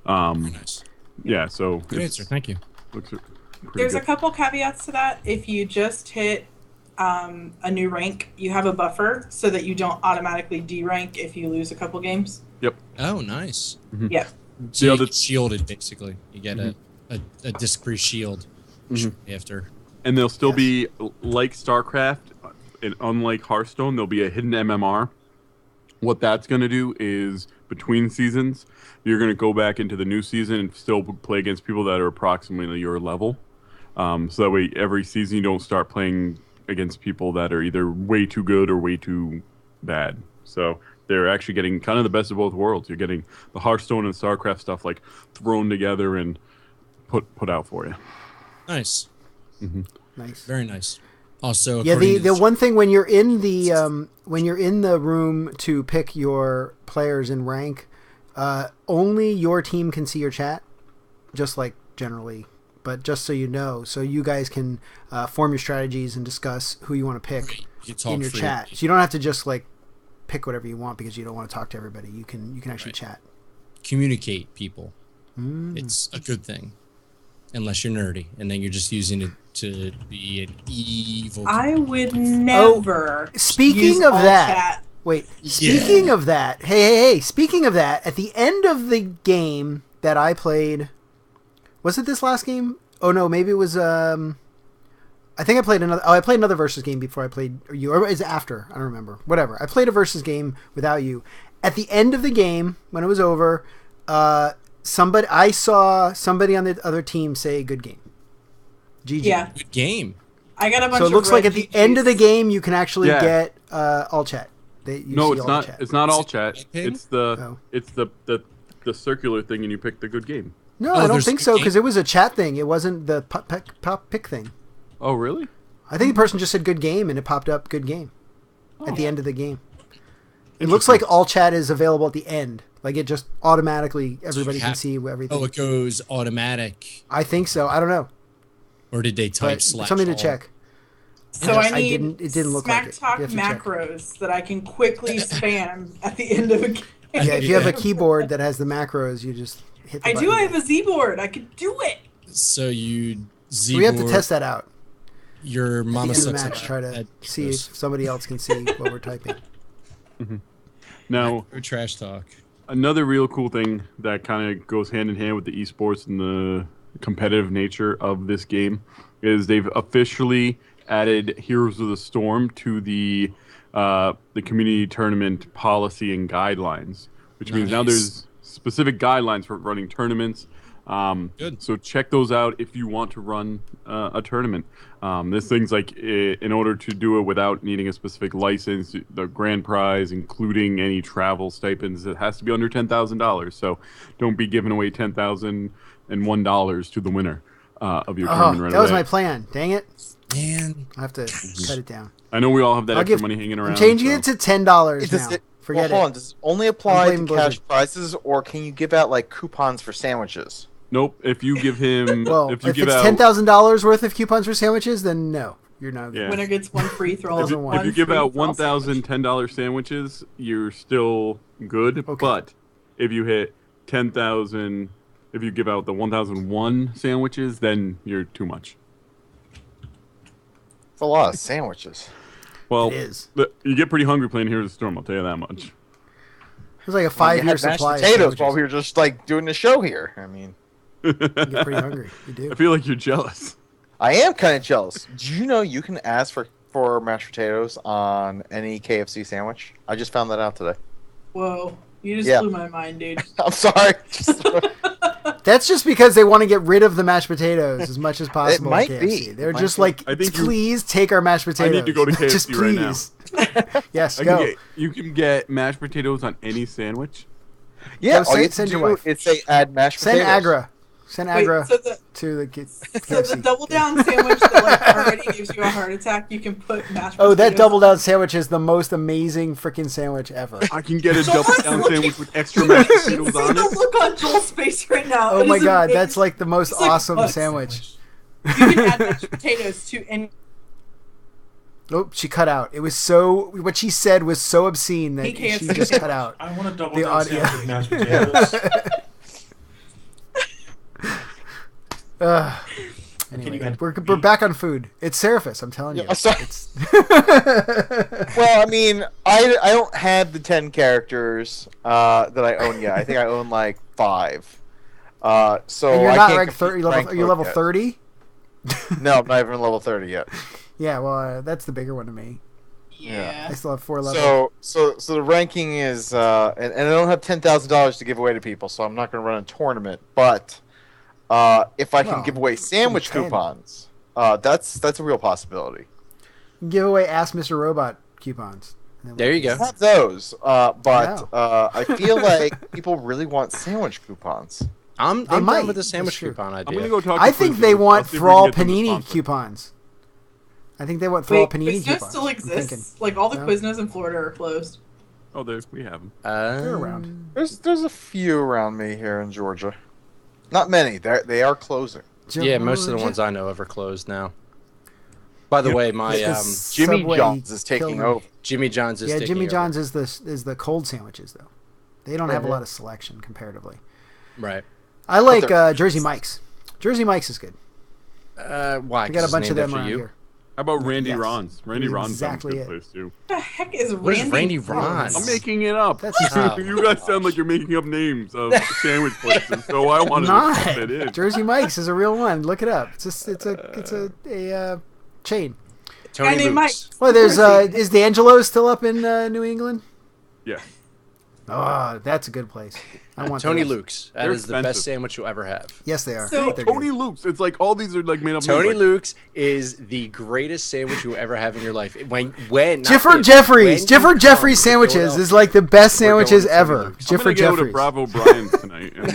Speaker 1: Very nice.
Speaker 4: Yeah. So
Speaker 1: good answer. Thank you.
Speaker 2: There's a couple caveats to that. If you just hit a new rank, you have a buffer so that you don't automatically derank if you lose a couple games.
Speaker 4: Yep.
Speaker 1: Oh, nice.
Speaker 4: Mm-hmm.
Speaker 2: Yep.
Speaker 1: So you get shielded, basically. You get a disc-free shield after.
Speaker 4: And there'll still be, like StarCraft, and unlike Hearthstone, there'll be a hidden MMR. What that's going to do is, between seasons, you're going to go back into the new season and still play against people that are approximately your level. So that way, every season you don't start playing against people that are either way too good or way too bad. So they're actually getting kind of the best of both worlds. You're getting the Hearthstone and StarCraft stuff like thrown together and put out for you.
Speaker 1: Nice.
Speaker 4: Mm-hmm.
Speaker 3: Nice.
Speaker 1: Very nice. Also,
Speaker 3: the one thing when you're in the room to pick your players in rank, only your team can see your chat, just like generally. But just so you know, so you guys can form your strategies and discuss who you want to pick in your chat. So you don't have to just like pick whatever you want because you don't want to talk to everybody. You can actually chat.
Speaker 1: Communicate, people. It's a good thing. Unless you're nerdy, and then you're just using it to be an evil.
Speaker 2: I would never.
Speaker 3: Speaking of that, speaking of that, hey, speaking of that, at the end of the game that I played, was it this last game? Oh no, maybe it was. I think I played another. Oh, I played another versus game before I played you, or is it after? I don't remember. Whatever. I played a versus game without you. At the end of the game, when it was over, I saw somebody on the other team say "good game." GG.
Speaker 2: Yeah.
Speaker 1: Good game.
Speaker 2: I got a bunch.
Speaker 3: So it looks like at the
Speaker 2: GGs.
Speaker 3: end of the game you can actually get all chat.
Speaker 4: No, it's not. It's not all chat. It's the
Speaker 3: Oh.
Speaker 4: it's the circular thing, and you pick the good game.
Speaker 3: No, I don't think so because it was a chat thing. It wasn't the pop pick thing.
Speaker 4: Oh, really?
Speaker 3: I think the person just said "good game" and it popped up "good game" at the end of the game. It looks like all chat is available at the end. Like it just automatically everybody can see everything.
Speaker 1: Oh, it goes automatic.
Speaker 3: I think so. I don't know.
Speaker 1: Or did they type
Speaker 3: But
Speaker 1: slash
Speaker 3: something to
Speaker 1: all?
Speaker 3: check.
Speaker 2: So I need
Speaker 3: it didn't look
Speaker 2: smack
Speaker 3: like it.
Speaker 2: talk
Speaker 3: You have to check.
Speaker 2: macros that I can quickly spam at the end of a game.
Speaker 3: Yeah, if you have a keyboard that has the macros, you just hit the
Speaker 2: I
Speaker 3: button.
Speaker 2: do. I have a Z board. I could do it.
Speaker 1: So you Z
Speaker 3: We have to test that out.
Speaker 1: Your mama
Speaker 3: At the end of the
Speaker 1: sucks
Speaker 3: match,
Speaker 1: at-
Speaker 3: try to
Speaker 1: at
Speaker 3: see if
Speaker 1: those.
Speaker 3: somebody else can see what we're typing.
Speaker 4: Now,
Speaker 1: Or trash talk.
Speaker 4: another real cool thing that kind of goes hand in hand with the esports and the competitive nature of this game is they've officially added Heroes of the Storm to the community tournament policy and guidelines, which means now there's specific guidelines for running tournaments.
Speaker 1: Good.
Speaker 4: So check those out if you want to run a tournament. There's things like in order to do it without needing a specific license, the grand prize, including any travel stipends, it has to be under $10,000. So don't be giving away $10,001 to the winner of your tournament right
Speaker 3: that was
Speaker 4: away.
Speaker 3: my plan. Dang it.
Speaker 1: Man,
Speaker 3: I have to cut it down.
Speaker 4: I know we all have that extra money hanging around.
Speaker 3: I'm changing
Speaker 4: so.
Speaker 3: it to $10 now. Forget
Speaker 5: hold
Speaker 3: it.
Speaker 5: on, does it only apply to
Speaker 3: blaming
Speaker 5: cash
Speaker 3: Blizzard.
Speaker 5: prizes, or can you give out like coupons for sandwiches?
Speaker 4: Nope. If you give him,
Speaker 3: Well,
Speaker 4: if you
Speaker 3: if
Speaker 4: give
Speaker 3: it's
Speaker 4: out,
Speaker 3: $10,000 worth of coupons for sandwiches, then no, you're not.
Speaker 4: Yeah.
Speaker 2: Winner gets one free throw.
Speaker 3: If you-
Speaker 4: if you give out $1,010 sandwiches, you're still good.
Speaker 3: Okay.
Speaker 4: But if you hit 10,000, if you give out the 1,001 sandwiches, then you're too much.
Speaker 5: It's a lot of sandwiches.
Speaker 4: Well,
Speaker 3: It is.
Speaker 4: You get pretty hungry playing Heroes of the Storm. I'll tell you that much.
Speaker 3: It's like a
Speaker 5: You
Speaker 3: 5-year
Speaker 5: had mashed
Speaker 3: supply. of
Speaker 5: potatoes
Speaker 3: sandwiches.
Speaker 5: while we were just like doing the show here. I mean,
Speaker 3: You get pretty hungry. You do.
Speaker 4: I feel like you're jealous.
Speaker 5: I am kind of jealous. Do you know you can ask for mashed potatoes on any KFC sandwich? I just found that out today.
Speaker 2: Whoa, you just
Speaker 5: Yeah.
Speaker 2: blew my mind, dude.
Speaker 5: I'm sorry.
Speaker 3: That's just because they want to get rid of the mashed potatoes as much as possible.
Speaker 5: might
Speaker 3: at
Speaker 5: be.
Speaker 3: KFC. They're
Speaker 5: It
Speaker 3: just
Speaker 5: might
Speaker 3: like,
Speaker 4: I think you-
Speaker 3: please take our mashed potatoes.
Speaker 4: need to go to KFC
Speaker 3: just
Speaker 4: right now.
Speaker 3: please. Yes, go.
Speaker 4: You can get mashed potatoes on any sandwich.
Speaker 5: Yeah,
Speaker 3: Go
Speaker 5: all you have to
Speaker 3: send your
Speaker 5: do
Speaker 3: wife.
Speaker 5: is say add mashed
Speaker 3: Send
Speaker 5: potatoes.
Speaker 3: Agra. Send
Speaker 2: Wait,
Speaker 3: Agra
Speaker 2: so the
Speaker 3: to the
Speaker 2: so the
Speaker 3: KFC.
Speaker 2: double down sandwich that like already gives you a heart attack, you can put mashed
Speaker 3: Oh, that
Speaker 2: potatoes
Speaker 3: double
Speaker 2: on.
Speaker 3: down sandwich is the most amazing freaking sandwich ever.
Speaker 4: I can get a
Speaker 2: Joel's
Speaker 4: double down
Speaker 2: looking-
Speaker 4: sandwich with extra mashed
Speaker 2: You
Speaker 4: potatoes
Speaker 2: see
Speaker 4: on
Speaker 2: the
Speaker 4: it.
Speaker 2: look on Joel's face right now.
Speaker 3: Oh
Speaker 2: It
Speaker 3: my
Speaker 2: is
Speaker 3: god,
Speaker 2: amazing.
Speaker 3: that's like the most
Speaker 2: It's like
Speaker 3: awesome
Speaker 2: butt
Speaker 3: sandwich.
Speaker 2: You can add mashed potatoes to any.
Speaker 3: Oh, she cut out. It was so. What she said was so obscene that
Speaker 2: Hey,
Speaker 3: she
Speaker 2: KFC.
Speaker 3: just cut out.
Speaker 6: I want a double
Speaker 3: The
Speaker 6: down
Speaker 3: audio.
Speaker 6: sandwich with mashed potatoes.
Speaker 3: Anyway,
Speaker 6: you add
Speaker 3: we're back on food. It's Seraphis, I'm telling you.
Speaker 5: I'm sorry.
Speaker 3: It's
Speaker 5: Well, I mean, I don't have the 10 characters that I own yet. I think I own like 5. So
Speaker 3: and you're
Speaker 5: I
Speaker 3: not
Speaker 5: can't
Speaker 3: rank 30.
Speaker 5: compete
Speaker 3: Are you level
Speaker 5: yet.
Speaker 3: 30?
Speaker 5: No, I'm not even level 30 yet.
Speaker 3: Yeah, well, that's the bigger one to me.
Speaker 2: Yeah.
Speaker 3: I still have 4 levels.
Speaker 5: So the ranking is, and I don't have $10,000 to give away to people, so I'm not going to run a tournament. But if I can
Speaker 3: Well,
Speaker 5: give away sandwich
Speaker 3: 10.
Speaker 5: coupons, that's a real possibility.
Speaker 3: Give away Ask Mr. Robot coupons. And then
Speaker 1: there you
Speaker 5: I
Speaker 1: go.
Speaker 5: have those, but
Speaker 3: Wow.
Speaker 5: I feel like people really want sandwich coupons.
Speaker 1: I'm
Speaker 3: might.
Speaker 1: down with the sandwich
Speaker 3: That's true.
Speaker 1: coupon
Speaker 4: I'm gonna
Speaker 1: idea.
Speaker 4: go talk to
Speaker 3: I think
Speaker 4: Quincy.
Speaker 3: they
Speaker 4: I'll
Speaker 3: want
Speaker 4: see if we can
Speaker 3: Thrall
Speaker 4: get them to
Speaker 3: Panini
Speaker 4: sponsor.
Speaker 3: coupons. I think they want Thrall
Speaker 2: Wait,
Speaker 3: Panini
Speaker 2: Quiznos
Speaker 3: coupons.
Speaker 2: still
Speaker 3: I'm
Speaker 2: exists.
Speaker 3: thinking.
Speaker 2: Like all the
Speaker 3: No?
Speaker 2: Quiznos in Florida are closed.
Speaker 4: Oh, there we have them.
Speaker 3: They're around.
Speaker 5: There's a few around me here in Georgia. Not many. They are closing.
Speaker 1: Yeah, most of the
Speaker 3: Georgia.
Speaker 1: ones I know of are closed now. By the
Speaker 4: Yep.
Speaker 1: way, my
Speaker 3: Because
Speaker 5: Jimmy
Speaker 3: Subway
Speaker 5: John's is
Speaker 3: killed
Speaker 5: taking
Speaker 3: me.
Speaker 5: over.
Speaker 1: Jimmy John's is
Speaker 3: Yeah,
Speaker 1: taking
Speaker 3: Jimmy
Speaker 1: over.
Speaker 3: John's is the cold sandwiches though. They don't have a
Speaker 5: Mhm.
Speaker 3: lot of selection comparatively.
Speaker 1: Right.
Speaker 3: I like
Speaker 5: they're-
Speaker 3: Jersey Mike's. Jersey Mike's is good.
Speaker 1: Why?
Speaker 3: We got a
Speaker 1: 'Cause
Speaker 3: bunch
Speaker 1: it's
Speaker 3: of
Speaker 1: named
Speaker 3: them
Speaker 1: after
Speaker 3: around
Speaker 1: you?
Speaker 3: here.
Speaker 4: How about Randy
Speaker 3: Yes.
Speaker 4: Ron's? Randy
Speaker 3: That's
Speaker 4: Ron's
Speaker 3: exactly
Speaker 4: sounds
Speaker 3: it.
Speaker 4: good place too.
Speaker 2: What the heck is
Speaker 1: What is Randy
Speaker 2: Ron's?
Speaker 1: Ron's?
Speaker 4: I'm making it up.
Speaker 3: That's
Speaker 1: Oh.
Speaker 4: You guys sound like you're making up names of sandwich places, so I wanted to
Speaker 3: not.
Speaker 4: put that in.
Speaker 3: Jersey Mike's is a real one. Look it up. It's a chain.
Speaker 1: Tony
Speaker 2: Guy named Mike.
Speaker 1: Luke's.
Speaker 3: Well, there's
Speaker 2: Jersey.
Speaker 3: is D'Angelo's still up in New England?
Speaker 4: Yeah.
Speaker 3: Oh, that's a good place. I want
Speaker 1: Tony
Speaker 3: those.
Speaker 1: Luke's. That
Speaker 4: They're
Speaker 1: is the best
Speaker 4: expensive.
Speaker 1: sandwich you'll ever have.
Speaker 3: Yes, they are.
Speaker 2: So-
Speaker 3: They're
Speaker 4: Tony
Speaker 3: good.
Speaker 4: Luke's. It's like all these are like made up.
Speaker 1: Tony
Speaker 4: names, like,
Speaker 1: Luke's is the greatest sandwich you'll ever have in your life. When not
Speaker 3: Gifford
Speaker 1: if,
Speaker 3: Jeffries.
Speaker 1: when
Speaker 3: Gifford
Speaker 1: you
Speaker 3: Jeffries
Speaker 1: come to
Speaker 3: sandwiches
Speaker 1: Philadelphia,
Speaker 3: is like the best
Speaker 1: we're going
Speaker 3: sandwiches
Speaker 1: to Tony
Speaker 3: ever.
Speaker 1: Luke's.
Speaker 4: I'm
Speaker 3: Gifford
Speaker 4: gonna go to
Speaker 3: Jeffries.
Speaker 4: Bravo Brian's tonight. And,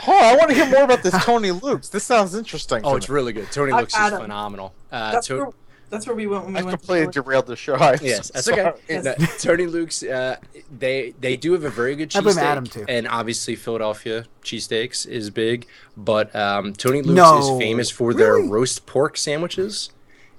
Speaker 5: Oh, I want to hear more about this Tony Luke's. This sounds interesting.
Speaker 1: Oh,
Speaker 5: to
Speaker 1: it's
Speaker 5: me.
Speaker 1: really good. Tony Luke's is
Speaker 2: Adam.
Speaker 1: phenomenal.
Speaker 2: That's where we went when we
Speaker 5: I
Speaker 2: went.
Speaker 5: completely
Speaker 2: to
Speaker 5: derailed the show. I'm
Speaker 1: Yes,
Speaker 5: so
Speaker 1: that's okay.
Speaker 5: sorry.
Speaker 1: No, Tony Luke's, they do have a very good
Speaker 3: I blame Adam,
Speaker 1: cheesesteak,
Speaker 3: too.
Speaker 1: and obviously Philadelphia cheesesteaks is big. But Tony Luke's
Speaker 3: No.
Speaker 1: is famous for their
Speaker 3: Really?
Speaker 1: roast pork sandwiches,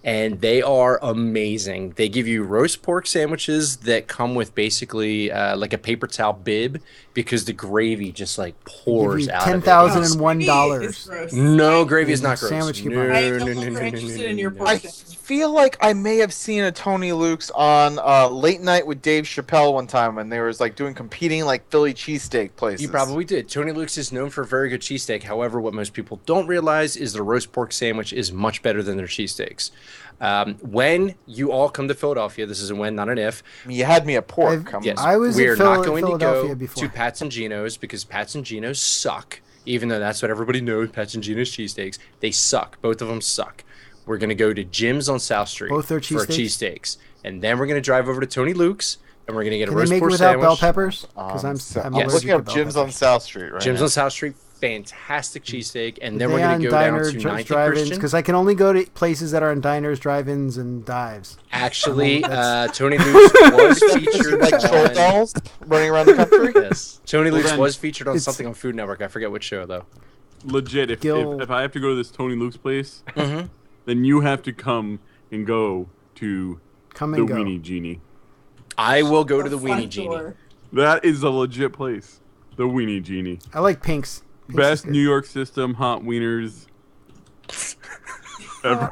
Speaker 1: and they are amazing. They give you roast pork sandwiches that come with basically like a paper towel bib because the gravy just like pours out of it.
Speaker 3: $10,001.
Speaker 1: No, gravy is not gross.
Speaker 3: Sandwich
Speaker 1: No,
Speaker 3: coupon.
Speaker 2: I am no longer interested in your pork
Speaker 5: I
Speaker 2: sandwich.
Speaker 5: feel like I may have seen a Tony Luke's on Late Night with Dave Chappelle one time when they was like doing competing like Philly cheesesteak places.
Speaker 1: You probably did. Tony Luke's is known for a very good cheesesteak. However, what most people don't realize is the roast pork sandwich is much better than their cheesesteaks. When you all come to Philadelphia, this is a when, not an if.
Speaker 5: You had me at pork.
Speaker 1: Yes,
Speaker 3: I was
Speaker 1: we
Speaker 3: in
Speaker 1: are not going to
Speaker 3: Philadelphia
Speaker 1: go
Speaker 3: before.
Speaker 1: to Pat's and Gino's because Pat's and Gino's suck. Even though that's what everybody knows, Pat's and Gino's cheesesteaks, they suck. Both of them suck. We're going to go to Jim's on South Street
Speaker 3: Both their
Speaker 1: for
Speaker 3: cheesesteaks?
Speaker 1: cheesesteaks. And then we're going to drive over to Tony Luke's, and we're going to get
Speaker 3: Can
Speaker 1: a
Speaker 3: they
Speaker 1: roast
Speaker 3: make it
Speaker 1: pork
Speaker 3: without
Speaker 1: sandwich.
Speaker 3: bell peppers? Because I'm
Speaker 1: Yes.
Speaker 3: allergic
Speaker 5: looking
Speaker 3: to
Speaker 5: up
Speaker 3: bell
Speaker 5: Jim's
Speaker 3: peppers.
Speaker 5: on South Street right
Speaker 1: Jim's
Speaker 5: now.
Speaker 1: on South Street, fantastic cheesesteak. And then
Speaker 3: They
Speaker 1: we're going
Speaker 3: on
Speaker 1: to go down
Speaker 3: diner,
Speaker 1: to
Speaker 3: church
Speaker 1: 9th and
Speaker 3: drive-ins,
Speaker 1: Christian.
Speaker 3: because I can only go to places that are in diners, drive-ins, and dives.
Speaker 1: Actually, Tony Luke's was featured
Speaker 5: Like short
Speaker 1: on...
Speaker 5: dolls running around the country.
Speaker 1: Yes. Tony Luke's
Speaker 4: then
Speaker 1: was featured on
Speaker 3: it's-
Speaker 1: something on Food Network. I forget which show, though.
Speaker 4: Legit, if I have to go to this Tony Luke's place,
Speaker 1: Mm-hmm.
Speaker 4: then you have to come and go to
Speaker 3: Come
Speaker 4: the
Speaker 3: and go.
Speaker 4: Weenie Genie.
Speaker 1: I will go to the
Speaker 2: front
Speaker 1: Weenie Genie.
Speaker 2: door.
Speaker 4: That is a legit place. The Weenie Genie.
Speaker 3: I like Pink's. Pink's is
Speaker 4: Best
Speaker 3: good.
Speaker 4: New York system hot wieners ever.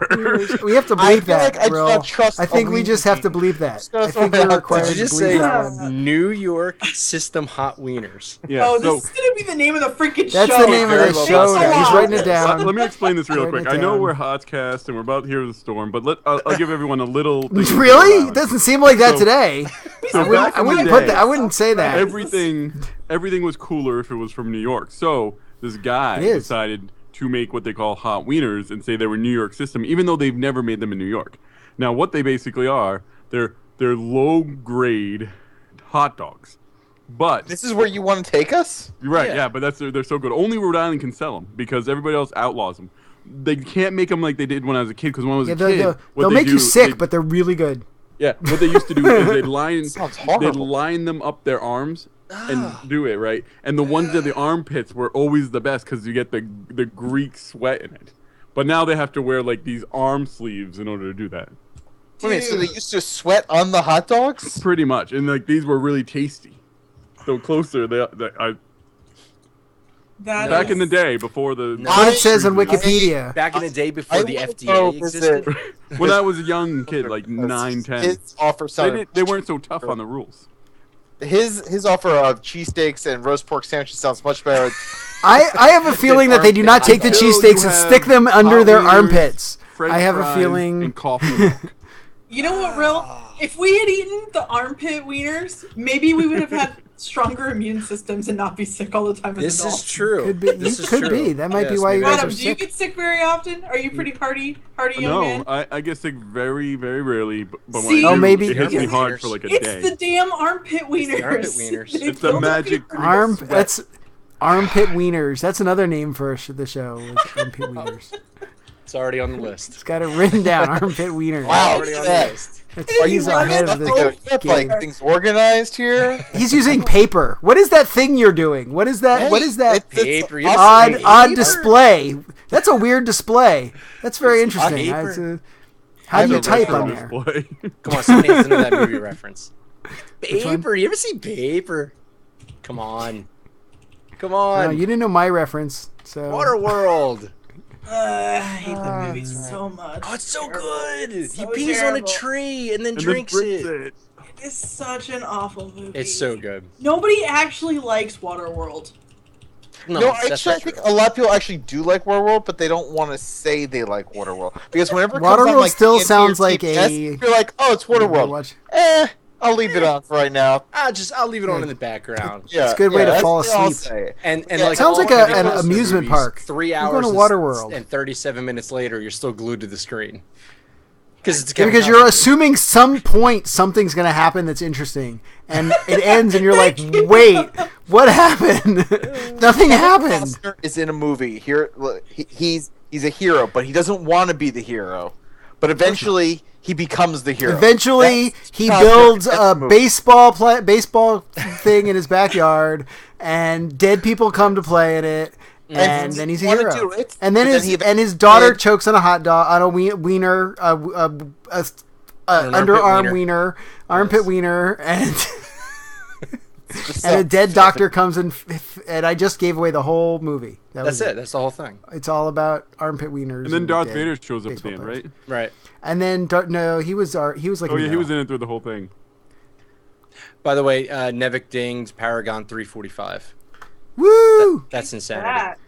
Speaker 3: We have to
Speaker 5: I
Speaker 3: bleep
Speaker 5: feel
Speaker 3: that,
Speaker 5: like I do
Speaker 3: bro.
Speaker 5: not trust
Speaker 3: I think
Speaker 5: a
Speaker 3: we
Speaker 5: Weenie
Speaker 3: just have to
Speaker 5: Genie.
Speaker 3: bleep that.
Speaker 5: Just gonna
Speaker 3: I think
Speaker 5: throw it
Speaker 3: we're
Speaker 5: out
Speaker 3: required
Speaker 5: there.
Speaker 1: Did you
Speaker 3: to
Speaker 1: just
Speaker 3: bleep
Speaker 1: say
Speaker 3: that one.
Speaker 1: New York System Hot Wieners?
Speaker 4: Yeah,
Speaker 2: Oh,
Speaker 4: so
Speaker 2: this is gonna be the name of the freaking
Speaker 3: That's
Speaker 2: show.
Speaker 3: the name of
Speaker 1: Very
Speaker 3: the
Speaker 1: well
Speaker 3: show.
Speaker 1: done.
Speaker 3: Now. He's writing it down.
Speaker 4: let me explain this real
Speaker 3: Writing
Speaker 4: quick.
Speaker 3: it
Speaker 4: I know
Speaker 3: down.
Speaker 4: we're Hotscast and we're about to hear the storm, but I'll give everyone a little. thing to go
Speaker 3: Really?
Speaker 4: around.
Speaker 3: It doesn't seem like that
Speaker 4: So-
Speaker 3: today.
Speaker 4: So back
Speaker 3: I
Speaker 4: in the
Speaker 3: wouldn't put
Speaker 4: day,
Speaker 3: that. I wouldn't say that.
Speaker 4: everything was cooler if it was from New York. So this guy
Speaker 3: It is.
Speaker 4: decided to make what they call hot wieners and say they were New York system, even though they've never made them in New York. Now what they basically are, they're low grade hot dogs. But
Speaker 5: This is where you want to take us?
Speaker 4: you're right,
Speaker 1: Yeah.
Speaker 4: yeah, but they're so good. Only Rhode Island can sell them because everybody else outlaws them. They can't make them like they did when I was a kid because when I was
Speaker 3: Yeah,
Speaker 4: a kid, what
Speaker 3: they'll
Speaker 4: they
Speaker 3: make
Speaker 4: do-
Speaker 3: you sick,
Speaker 4: they-
Speaker 3: but they're really good.
Speaker 4: yeah, what they used to do is
Speaker 5: Sounds horrible.
Speaker 4: they'd line them up their arms and do it right. And the ones that the armpits were always the best because you get the Greek sweat in it. But now they have to wear like these arm sleeves in order to do that.
Speaker 5: Wait, so they used to sweat on the hot dogs?
Speaker 4: Pretty much, and like these were really tasty. So closer,
Speaker 2: That
Speaker 4: back
Speaker 2: is-
Speaker 4: in the day before the
Speaker 1: No.
Speaker 3: What it says on
Speaker 5: I-
Speaker 3: Wikipedia.
Speaker 1: Back in the day before the
Speaker 5: I
Speaker 1: FDA
Speaker 5: will
Speaker 1: existed.
Speaker 5: visit-
Speaker 4: when I was a young kid, like 9, 10,
Speaker 5: His offer sounded
Speaker 4: they weren't so tough on the rules.
Speaker 5: His offer of cheesesteaks and roast pork sandwiches sounds much better.
Speaker 3: I have a feeling that they do not take the
Speaker 4: Until you
Speaker 3: cheesesteaks and
Speaker 4: have
Speaker 3: stick them under
Speaker 4: hot
Speaker 3: their
Speaker 4: wieners,
Speaker 3: armpits.
Speaker 4: French
Speaker 3: I have a
Speaker 4: fries,
Speaker 3: feeling.
Speaker 4: and coffee milk.
Speaker 2: You know what, Real? If we had eaten the armpit wieners, maybe we would have had stronger immune systems and not be sick all the time as
Speaker 1: This
Speaker 2: adults.
Speaker 1: is true.
Speaker 3: Could be.
Speaker 1: This
Speaker 3: You
Speaker 1: is
Speaker 3: could
Speaker 1: true.
Speaker 3: be. That might be
Speaker 1: Yes,
Speaker 3: why you
Speaker 1: maybe.
Speaker 3: guys
Speaker 2: Adam,
Speaker 3: are
Speaker 2: do you
Speaker 3: sick.
Speaker 2: get sick very often? Are you pretty hardy young
Speaker 4: No,
Speaker 2: man?
Speaker 4: I get sick very, very rarely. But when
Speaker 2: See?
Speaker 4: I
Speaker 3: Oh,
Speaker 4: do,
Speaker 3: maybe-
Speaker 4: it hits me
Speaker 1: It's-
Speaker 4: hard for like a
Speaker 2: It's
Speaker 4: day.
Speaker 2: the damn armpit wieners.
Speaker 1: the armpit wieners.
Speaker 2: They
Speaker 4: It's the
Speaker 2: build up
Speaker 4: magic
Speaker 2: your-
Speaker 3: Arm.
Speaker 4: sweat.
Speaker 3: That's armpit wieners. That's another name for the show. Is armpit wieners.
Speaker 1: It's already on the list.
Speaker 3: It's got it written down. Armpit wieners.
Speaker 5: Wow.
Speaker 1: Already on the
Speaker 5: that.
Speaker 1: list.
Speaker 2: Are
Speaker 3: He's
Speaker 2: you
Speaker 3: ahead of
Speaker 2: running
Speaker 3: the
Speaker 2: up
Speaker 5: Get,
Speaker 3: game.
Speaker 5: like things organized here.
Speaker 3: He's using paper. What is that thing you're doing? What is that? What is that?
Speaker 1: Paper. You
Speaker 3: Odd,
Speaker 1: Paper.
Speaker 3: odd display. That's a weird display. That's very interesting.
Speaker 1: paper.
Speaker 3: It's how do you
Speaker 4: It's a
Speaker 3: type
Speaker 4: retro
Speaker 3: on there?
Speaker 4: display.
Speaker 1: Come on, somebody has to know that movie reference.
Speaker 3: Which one?
Speaker 1: Paper. You ever see Paper? Come on. Come
Speaker 3: No,
Speaker 1: on.
Speaker 3: you didn't know my reference. So
Speaker 1: Waterworld.
Speaker 2: I hate that movie so much.
Speaker 1: Oh, it's so
Speaker 2: Terrible.
Speaker 1: good.
Speaker 2: So
Speaker 1: he pees
Speaker 2: terrible.
Speaker 1: on a tree and then
Speaker 4: And then
Speaker 1: drinks
Speaker 4: bricks
Speaker 1: it.
Speaker 2: It's such an awful movie.
Speaker 1: It's so good.
Speaker 2: Nobody actually likes Waterworld.
Speaker 1: No,
Speaker 5: No,
Speaker 1: that's
Speaker 5: actually, I
Speaker 1: not
Speaker 5: think
Speaker 1: true.
Speaker 5: a lot of people actually do like Waterworld, but they don't want to say they like Waterworld because whenever it comes on,
Speaker 3: Waterworld
Speaker 5: like
Speaker 3: still
Speaker 5: TNT or
Speaker 3: sounds like
Speaker 5: TBS,
Speaker 3: a-
Speaker 5: You're like, oh, it's Waterworld.
Speaker 3: Watch.
Speaker 5: I'll leave it on for right now.
Speaker 1: I'll leave it on in the background.
Speaker 5: Yeah,
Speaker 3: It's a good way to
Speaker 5: that's
Speaker 3: fall
Speaker 5: what I'll
Speaker 3: asleep.
Speaker 5: say.
Speaker 1: And
Speaker 5: Yeah,
Speaker 1: like
Speaker 3: sounds like
Speaker 1: all
Speaker 3: an
Speaker 1: heavy metal
Speaker 3: amusement
Speaker 1: movies,
Speaker 3: park.
Speaker 1: 3
Speaker 3: You're
Speaker 1: hours
Speaker 3: going to Waterworld.
Speaker 1: and 37 minutes later, you're still glued to the screen. Because it's
Speaker 3: Yeah, because you're assuming some point something's going to happen that's interesting, and it ends, and you're like, "Wait, what happened? Nothing happened."
Speaker 5: Costner is in a movie. Here, look, he's a hero, but he doesn't want to be the hero. But eventually, he becomes the hero.
Speaker 3: Eventually,
Speaker 5: That's
Speaker 3: he
Speaker 5: Costner
Speaker 3: builds
Speaker 5: in
Speaker 3: a
Speaker 5: the movie.
Speaker 3: baseball thing in his backyard, and dead people come to play in it, and then he's a
Speaker 5: wanna
Speaker 3: hero.
Speaker 5: do it,
Speaker 3: And then
Speaker 5: but
Speaker 3: his daughter chokes on a hot dog on a wiener, underarm wiener, armpit wiener, and a dead doctor comes in, and I just gave away the whole movie.
Speaker 6: That's it. That's the whole thing.
Speaker 3: It's all about armpit wieners.
Speaker 4: And then Darth Vader shows up at the end, right?
Speaker 6: Right.
Speaker 3: And then no, he was like.
Speaker 4: Oh yeah, he was in it through the whole thing.
Speaker 6: By the way, Nevik dinged Paragon 345.
Speaker 3: Woo!
Speaker 6: That's insanity.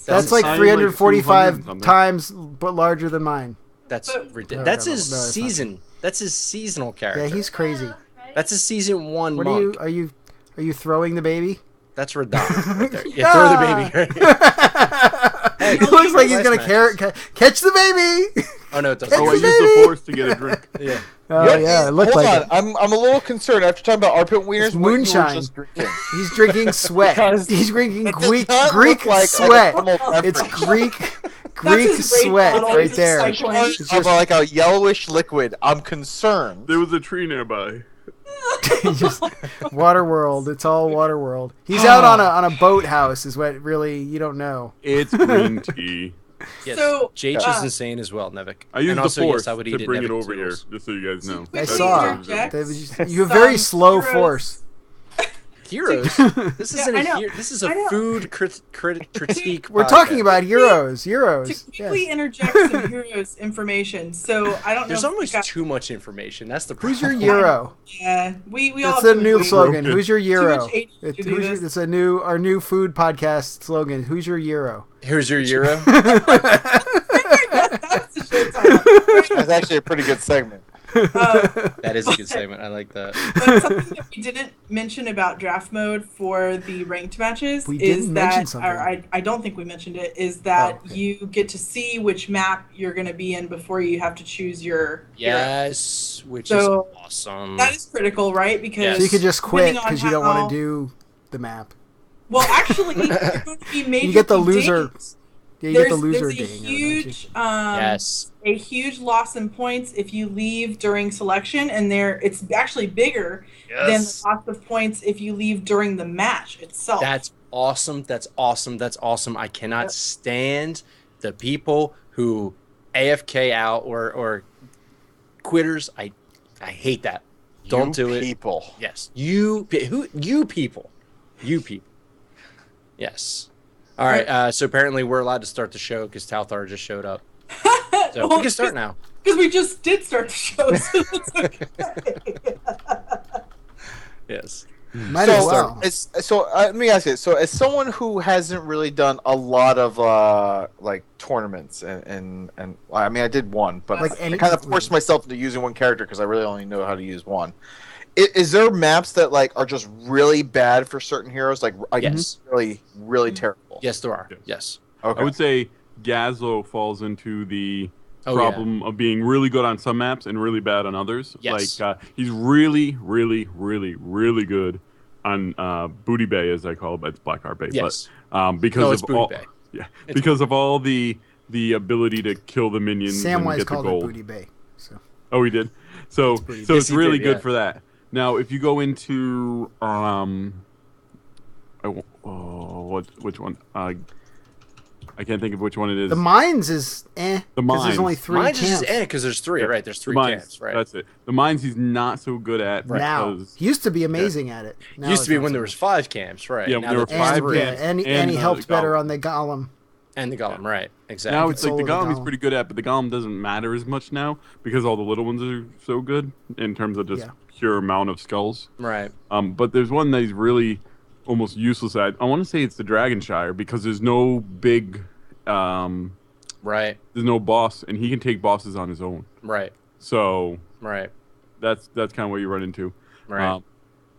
Speaker 3: That's like 345 times, but larger than mine.
Speaker 6: That's ridiculous. That's his season. That's his seasonal character.
Speaker 3: Yeah, he's crazy.
Speaker 6: That's his season 1
Speaker 3: What
Speaker 6: monk.
Speaker 3: are you throwing the baby?
Speaker 6: That's Radon right there. Yeah, throw the baby. Hey,
Speaker 3: it looks like he's gonna catch the baby.
Speaker 6: Oh no, it doesn't.
Speaker 4: Oh, I used the Force to get a drink.
Speaker 6: Yeah.
Speaker 3: Oh yeah, it looked
Speaker 5: Hold
Speaker 3: like
Speaker 5: on.
Speaker 3: it.
Speaker 5: I'm a little concerned after talking about armpit wieners.
Speaker 3: It's moonshine.
Speaker 5: Just drinking.
Speaker 3: He's drinking sweat.
Speaker 5: Because
Speaker 3: He's drinking
Speaker 5: it does
Speaker 3: Greek
Speaker 5: not look like
Speaker 3: sweat.
Speaker 5: a normal
Speaker 3: It's
Speaker 5: beverage.
Speaker 3: Greek
Speaker 2: his great
Speaker 3: sweat
Speaker 2: bottle.
Speaker 3: right
Speaker 2: It's
Speaker 3: there.
Speaker 2: recycling.
Speaker 3: It's
Speaker 5: Of
Speaker 3: just,
Speaker 5: like a yellowish liquid. I'm concerned.
Speaker 4: There was a tree nearby.
Speaker 3: just water world. It's all water world. He's out on a boathouse. Is what really you don't know.
Speaker 4: It's green tea.
Speaker 6: Yes.
Speaker 2: So,
Speaker 6: Jh is insane as well, Nevik.
Speaker 4: I used
Speaker 6: and
Speaker 4: the
Speaker 6: also,
Speaker 4: Force
Speaker 6: yes, I would
Speaker 4: to
Speaker 6: eat
Speaker 4: bring it
Speaker 6: Nevik
Speaker 4: over here,
Speaker 6: tools.
Speaker 4: just so you guys know.
Speaker 3: I
Speaker 2: Quickly
Speaker 3: saw.
Speaker 2: interject
Speaker 3: You have very
Speaker 2: some
Speaker 3: slow
Speaker 2: heroes.
Speaker 3: force.
Speaker 6: Heroes. This isn't
Speaker 2: I know.
Speaker 6: This is a
Speaker 2: I know.
Speaker 6: food critique.
Speaker 3: We're talking about heroes.
Speaker 2: To
Speaker 3: Yes.
Speaker 2: quickly interject some heroes information. So I don't know.
Speaker 6: There's
Speaker 2: if
Speaker 6: almost
Speaker 2: you got-
Speaker 6: too much information. That's the
Speaker 3: Who's
Speaker 6: problem.
Speaker 3: your Euro?
Speaker 2: Yeah, we all.
Speaker 3: That's
Speaker 2: have
Speaker 3: the
Speaker 2: to
Speaker 3: new
Speaker 2: agree.
Speaker 3: slogan.
Speaker 4: Broken.
Speaker 3: Who's your Euro?
Speaker 2: Too much age to do this.
Speaker 3: It's our new food podcast slogan. Who's your Euro?
Speaker 6: Here's your Euro.
Speaker 2: That's the show title.
Speaker 5: That's actually a pretty good segment.
Speaker 6: That is a good segment. I like that.
Speaker 2: But something that we didn't mention about draft mode for the ranked matches
Speaker 3: We
Speaker 2: is
Speaker 3: didn't mention
Speaker 2: that,
Speaker 3: something.
Speaker 2: or I don't think we mentioned it, is that
Speaker 3: Oh, okay.
Speaker 2: you get to see which map you're going to be in before you have to choose your hero.
Speaker 6: Yes, which
Speaker 2: So,
Speaker 6: is awesome.
Speaker 2: That is critical, right? Because
Speaker 6: Yes.
Speaker 3: So you could just quit
Speaker 2: depending on
Speaker 3: because you don't
Speaker 2: how-
Speaker 3: want to do the map.
Speaker 2: Well, actually, you're going to be major.
Speaker 3: You get the loser. Yeah, you get the loser
Speaker 2: there's a
Speaker 3: ding.
Speaker 2: huge,
Speaker 6: yes.
Speaker 2: a huge loss in points if you leave during selection, and it's actually bigger than the
Speaker 6: Yes.
Speaker 2: loss of points if you leave during the match itself.
Speaker 6: That's awesome. That's awesome. That's awesome. I cannot stand the people who AFK out or quitters. I hate that. Don't do it.
Speaker 5: People.
Speaker 6: Yes. You people. You people. Yes. All right. So apparently we're allowed to start the show because Talthar just showed up. So we can start now.
Speaker 2: Because we just did start the show, so it's okay.
Speaker 6: Yes.
Speaker 3: Might as well.
Speaker 5: Let me ask you. So, as someone who hasn't really done a lot of like tournaments, and I mean, I did one, but
Speaker 3: Like
Speaker 5: I
Speaker 3: any-
Speaker 5: kind of forced myself into using one character because I really only know how to use one. Is there maps that like are just really bad for certain heroes, like
Speaker 6: Yes.
Speaker 5: really terrible?
Speaker 6: Yes, there are.
Speaker 4: Yes.
Speaker 6: Yes.
Speaker 5: Okay.
Speaker 4: I would say Gazlo falls into the
Speaker 6: Oh,
Speaker 4: problem of being really good on some maps and really bad on others.
Speaker 6: Yes.
Speaker 4: Like he's really, really, really, really good on Booty Bay, as I call it, but it's Black Heart Bay.
Speaker 6: Yes.
Speaker 4: But because
Speaker 6: No, it's
Speaker 4: of
Speaker 6: Booty
Speaker 4: all,
Speaker 6: Bay.
Speaker 4: yeah,
Speaker 6: It's
Speaker 4: because of all the ability to kill the minions and
Speaker 3: Samwise
Speaker 4: get the
Speaker 3: called it
Speaker 4: gold.
Speaker 3: Booty Bay. So
Speaker 4: Oh, he did. So
Speaker 3: pretty-
Speaker 4: so
Speaker 6: Yes,
Speaker 4: it's
Speaker 6: he
Speaker 4: really
Speaker 6: did,
Speaker 4: good
Speaker 6: yeah.
Speaker 4: for that. Now, if you go into which one? I can't think of which one it is.
Speaker 3: the mines is because there's
Speaker 4: mines.
Speaker 3: only three
Speaker 6: Mine's
Speaker 3: camps
Speaker 6: just because there's three, right? There's three
Speaker 4: Mines,
Speaker 6: camps, right?
Speaker 4: That's it. The mines he's not so good at
Speaker 3: now.
Speaker 4: because
Speaker 3: He used to be amazing at it. Now
Speaker 6: Used to be
Speaker 3: it's not
Speaker 6: when
Speaker 3: so
Speaker 6: there was 5 camps, right?
Speaker 4: Yeah, when
Speaker 6: Now
Speaker 4: there were
Speaker 6: that there's
Speaker 4: five
Speaker 3: and,
Speaker 6: three.
Speaker 3: yeah, and
Speaker 4: and
Speaker 3: he
Speaker 4: the
Speaker 3: helped better
Speaker 4: Golem.
Speaker 3: on the Golem.
Speaker 6: And the Golem, right? Exactly.
Speaker 4: now it's like the
Speaker 3: Solo the
Speaker 4: Golem he's
Speaker 3: Golem.
Speaker 4: pretty good at, but the Golem doesn't matter as much now because all the little ones are so good in terms of just
Speaker 3: Yeah.
Speaker 4: pure amount of skulls.
Speaker 6: right.
Speaker 4: But there's one that he's really almost useless at. I want to say it's the Dragonshire because there's no big,
Speaker 6: Right.
Speaker 4: there's no boss, and he can take bosses on his own.
Speaker 6: Right.
Speaker 4: So
Speaker 6: Right.
Speaker 4: that's kind of what you run into.
Speaker 6: Right.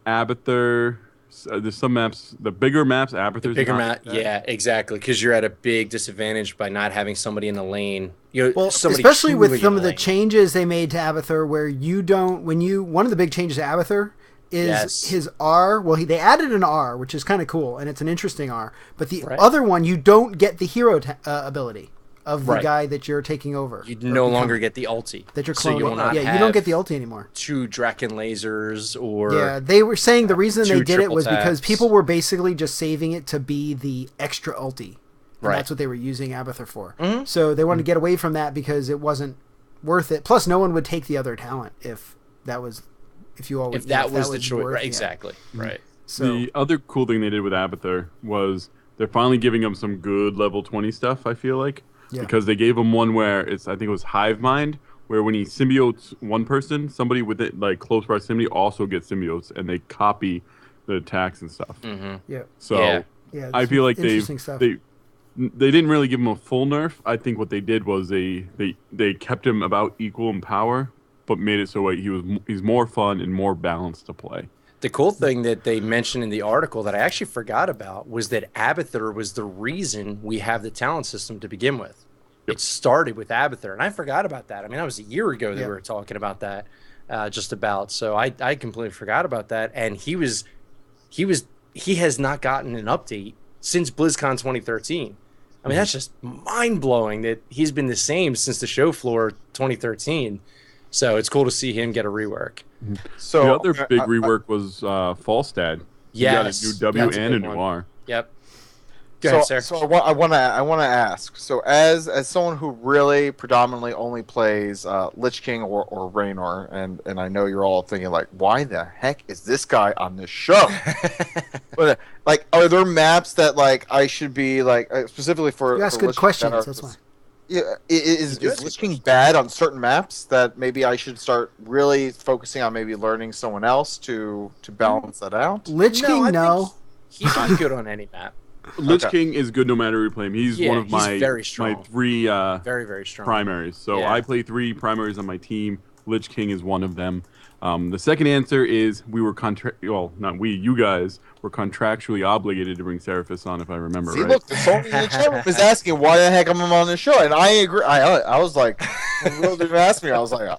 Speaker 4: Abathur, there's some maps, the bigger maps, Abathur's
Speaker 6: Bigger
Speaker 4: not
Speaker 6: map.
Speaker 4: that.
Speaker 6: Yeah, exactly. Because you're at a big disadvantage by not having somebody in the lane.
Speaker 3: Well,
Speaker 6: somebody
Speaker 3: especially with
Speaker 6: truly
Speaker 3: some
Speaker 6: in
Speaker 3: of the
Speaker 6: lane.
Speaker 3: changes they made to Abathur, where you don't one of the big changes to Abathur is
Speaker 6: Yes.
Speaker 3: his R. Well, they added an R, which is kind of cool, and it's an interesting R. But the
Speaker 6: Right.
Speaker 3: other one, you don't get the hero ability of the
Speaker 6: Right.
Speaker 3: guy that you're taking over.
Speaker 6: You
Speaker 3: or
Speaker 6: no longer
Speaker 3: becoming-
Speaker 6: get the ulti.
Speaker 3: that you're
Speaker 6: So you
Speaker 3: cloning.
Speaker 6: will not
Speaker 3: Yeah, you
Speaker 6: have
Speaker 3: don't get the ulti anymore.
Speaker 6: 2 Draken lasers or
Speaker 3: Yeah, they were saying the reason they
Speaker 6: two
Speaker 3: did it
Speaker 6: triple
Speaker 3: was because
Speaker 6: taps.
Speaker 3: people were basically just saving it to be the extra ulti. And
Speaker 6: Right.
Speaker 3: that's what they were using Abathur for.
Speaker 6: Mhm.
Speaker 3: So they wanted to get away from that because it wasn't worth it. Plus, no one would take the other talent if that was the choice.
Speaker 6: Right, exactly. Right.
Speaker 3: So
Speaker 4: The other cool thing they did with Abathur was they're finally giving him some good level 20 stuff, I feel like.
Speaker 3: Yeah.
Speaker 4: Because they gave him one where I think it was Hive Mind, where when he symbiotes one person, somebody with it like close proximity also gets symbiotes, and they copy the attacks and stuff.
Speaker 6: Mm-hmm.
Speaker 3: yeah,
Speaker 4: So
Speaker 3: yeah.
Speaker 4: I feel like
Speaker 3: interesting stuff.
Speaker 4: they didn't really give him a full nerf. I think what they did was they kept him about equal in power, but made it so he's more fun and more balanced to play.
Speaker 6: The cool thing that they mentioned in the article that I actually forgot about was that Abathur was the reason we have the talent system to begin with.
Speaker 4: Yep.
Speaker 6: It started with Abathur, and I forgot about that. I mean, that was a year ago that
Speaker 3: Yeah.
Speaker 6: we were talking about that, just about. So I completely forgot about that. And he has not gotten an update since BlizzCon 2013. I mean, that's just mind blowing that he's been the same since the show floor 2013. So it's cool to see him get a rework.
Speaker 5: So
Speaker 4: The other big rework was Falstad.
Speaker 6: Yes,
Speaker 4: He got a new W
Speaker 6: that's a
Speaker 4: and a
Speaker 6: big
Speaker 4: new
Speaker 6: one.
Speaker 4: R.
Speaker 6: Yep. Go ahead, sir.
Speaker 5: So I want to ask. So as someone who really predominantly only plays Lich King or Raynor, and I know you're all thinking like, why the heck is this guy on this show? But like, are there maps that like I should be like specifically for?
Speaker 3: You ask
Speaker 5: for
Speaker 3: good
Speaker 5: Lich King
Speaker 3: questions.
Speaker 5: that are-
Speaker 3: That's why.
Speaker 5: Yeah, is Lich King bad on certain maps that maybe I should start really focusing on maybe learning someone else to balance that out?
Speaker 3: Lich King,
Speaker 6: I
Speaker 3: no.
Speaker 6: think he's not good on any map.
Speaker 4: Lich
Speaker 5: Okay.
Speaker 4: King is good no matter who you play him. He's
Speaker 6: Yeah,
Speaker 4: one of
Speaker 6: he's
Speaker 4: my
Speaker 6: very strong.
Speaker 4: my three
Speaker 6: Very, very strong.
Speaker 4: primaries. So
Speaker 6: Yeah.
Speaker 4: I play 3 primaries on my team. Lich King is one of them. The second answer is you guys were contractually obligated to bring Seraphis on, if I remember
Speaker 5: See,
Speaker 4: right.
Speaker 5: look, the phone in the chat room is asking why the heck I'm on the show, and I agree. I was like, when Will didn't ask me, I was like,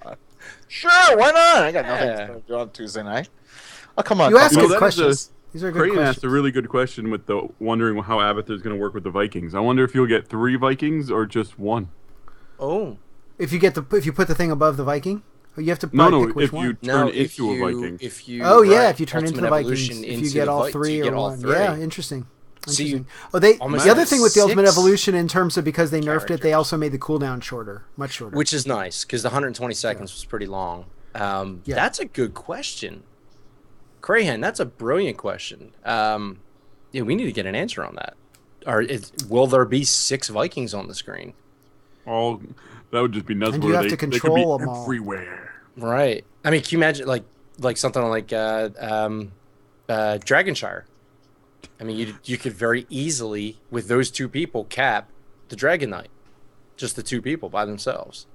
Speaker 5: sure, why not? I got nothing to do on Tuesday night. Oh, come on.
Speaker 3: You ask
Speaker 4: You know,
Speaker 3: good
Speaker 4: that is
Speaker 3: questions. These are good
Speaker 4: Creighton
Speaker 3: questions.
Speaker 4: asked a really good question with the wondering how Abathur is going to work with the Vikings. I wonder if you'll get 3 Vikings or just 1.
Speaker 6: Oh.
Speaker 3: If you put the thing above the Viking, you have to
Speaker 4: No,
Speaker 3: probably pick which
Speaker 4: if
Speaker 3: one.
Speaker 4: you turn into a Viking.
Speaker 6: If you
Speaker 3: Oh yeah,
Speaker 6: right,
Speaker 3: if you turn into the
Speaker 6: Ultimate
Speaker 3: Vikings,
Speaker 6: Evolution
Speaker 3: if you
Speaker 6: into
Speaker 3: get
Speaker 6: the
Speaker 3: all
Speaker 6: Vi-
Speaker 3: 3
Speaker 6: you
Speaker 3: or
Speaker 6: get all
Speaker 3: 1.
Speaker 6: 3.
Speaker 3: Yeah, interesting.
Speaker 6: So you
Speaker 3: Oh, the
Speaker 6: almost
Speaker 3: other
Speaker 6: have
Speaker 3: thing with the Ultimate
Speaker 6: 6
Speaker 3: Evolution in terms of because they nerfed it, they
Speaker 6: characters.
Speaker 3: also made the cooldown shorter, much shorter.
Speaker 6: Which is nice because the 120 seconds was pretty long.
Speaker 3: Yeah.
Speaker 6: That's a good question, Crahan. That's a brilliant question. Yeah, we need to get an answer on that. Will there be 6 Vikings on the screen?
Speaker 4: Oh, that would just be nuts.
Speaker 3: And
Speaker 4: where
Speaker 3: you have
Speaker 4: they
Speaker 3: to
Speaker 4: could
Speaker 3: control
Speaker 4: be
Speaker 3: them all.
Speaker 4: everywhere.
Speaker 6: Right. I mean, can you imagine like something like Dragonshire? I mean, you could very easily with those 2 people cap the Dragon Knight, just the 2 people by themselves.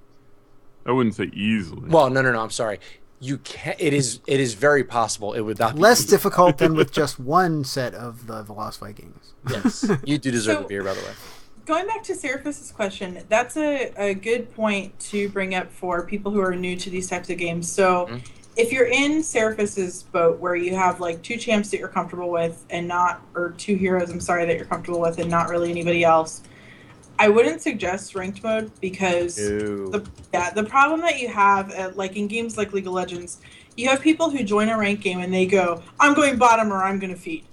Speaker 4: I wouldn't say easily.
Speaker 6: Well, no. I'm sorry. You can. It is very possible. It would not be
Speaker 3: Less
Speaker 6: easy.
Speaker 3: difficult than with just one set of the Lost Vikings.
Speaker 6: Yes, you do deserve
Speaker 2: So-
Speaker 6: a beer, by the way.
Speaker 2: Going back to Seraphis' question, that's a good point to bring up for people who are new to these types of games. So if you're in Seraphis' boat where you have like 2 champs that you're comfortable with or 2 heroes, I'm sorry, that you're comfortable with and not really anybody else, I wouldn't suggest ranked mode because the problem that you have like in games like League of Legends, you have people who join a ranked game and they go, I'm going bottom or I'm going to feed.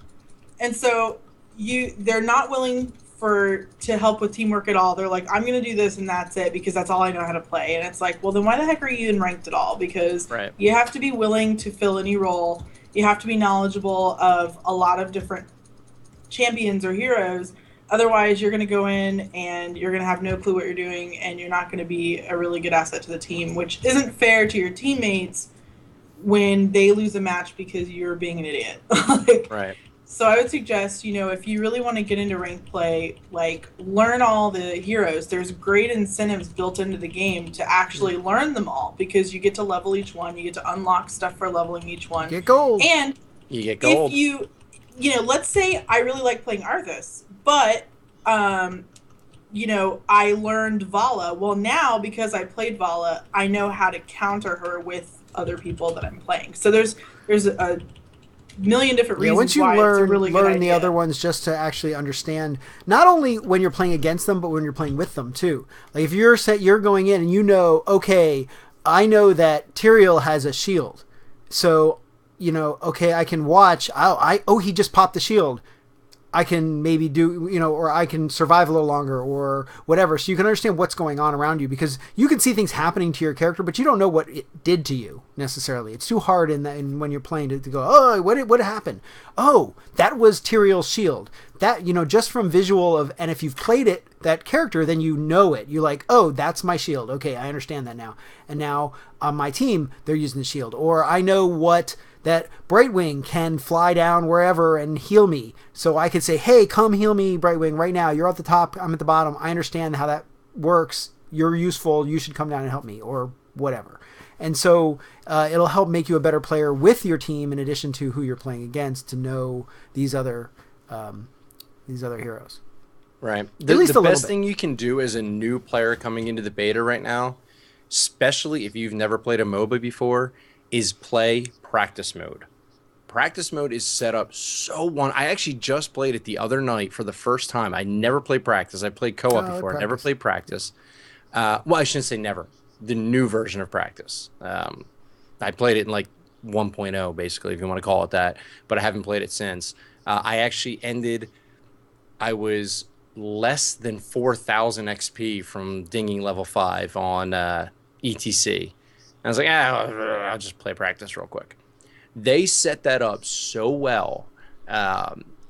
Speaker 2: And so they're not willing to help with teamwork at all. They're like, I'm going to do this and that's it because that's all I know how to play. And it's like, well, then why the heck are you in ranked at all? Because
Speaker 6: Right.
Speaker 2: you have to be willing to fill any role. You have to be knowledgeable of a lot of different champions or heroes. Otherwise, you're going to go in and you're going to have no clue what you're doing and you're not going to be a really good asset to the team, which isn't fair to your teammates when they lose a match because you're being an idiot.
Speaker 6: Right.
Speaker 2: So I would suggest, if you really want to get into ranked play, like learn all the heroes. There's great incentives built into the game to actually learn them all because you get to level each one. You get to unlock stuff for leveling each one.
Speaker 3: Get gold.
Speaker 2: And
Speaker 6: You get gold.
Speaker 2: if let's say I really like playing Arthas, but, I learned Vala. Well, now because I played Vala, I know how to counter her with other people that I'm playing. So there's a million different reasons
Speaker 3: once you
Speaker 2: why it's a really good
Speaker 3: learn the
Speaker 2: idea.
Speaker 3: other ones just to actually understand not only when you're playing against them but when you're playing with them too. Like if you're going in and okay, I know that Tyrael has a shield, so okay, I can watch. He just popped the shield. I can maybe do, or I can survive a little longer or whatever. So you can understand what's going on around you, because you can see things happening to your character, but you don't know what it did to you necessarily. It's too hard in when you're playing to go, oh, what happened? Oh, that was Tyrael's shield. That, just from visual of, and if you've played that character, then you know it. You're like, oh, that's my shield. Okay, I understand that now. And now on my team, they're using the shield. Or I know that Brightwing can fly down wherever and heal me. So I could say, hey, come heal me, Brightwing, right now. You're at the top, I'm at the bottom. I understand how that works. You're useful. You should come down and help me, or whatever. And so it'll help make you a better player with your team, in addition to who you're playing against, to know these other heroes.
Speaker 6: Right. The best thing you can do as a new player coming into the beta right now, especially if you've never played a MOBA before, is play practice mode. Practice mode is set up so I actually just played it the other night for the first time. I never played practice. I played co-op before. I never played practice. Well, I shouldn't say never. The new version of practice. I played it in like 1.0, basically, if you want to call it that, but I haven't played it since. I actually I was less than 4,000 XP from dinging level 5 on ETC. I was like, I'll just play practice real quick. They set that up so well.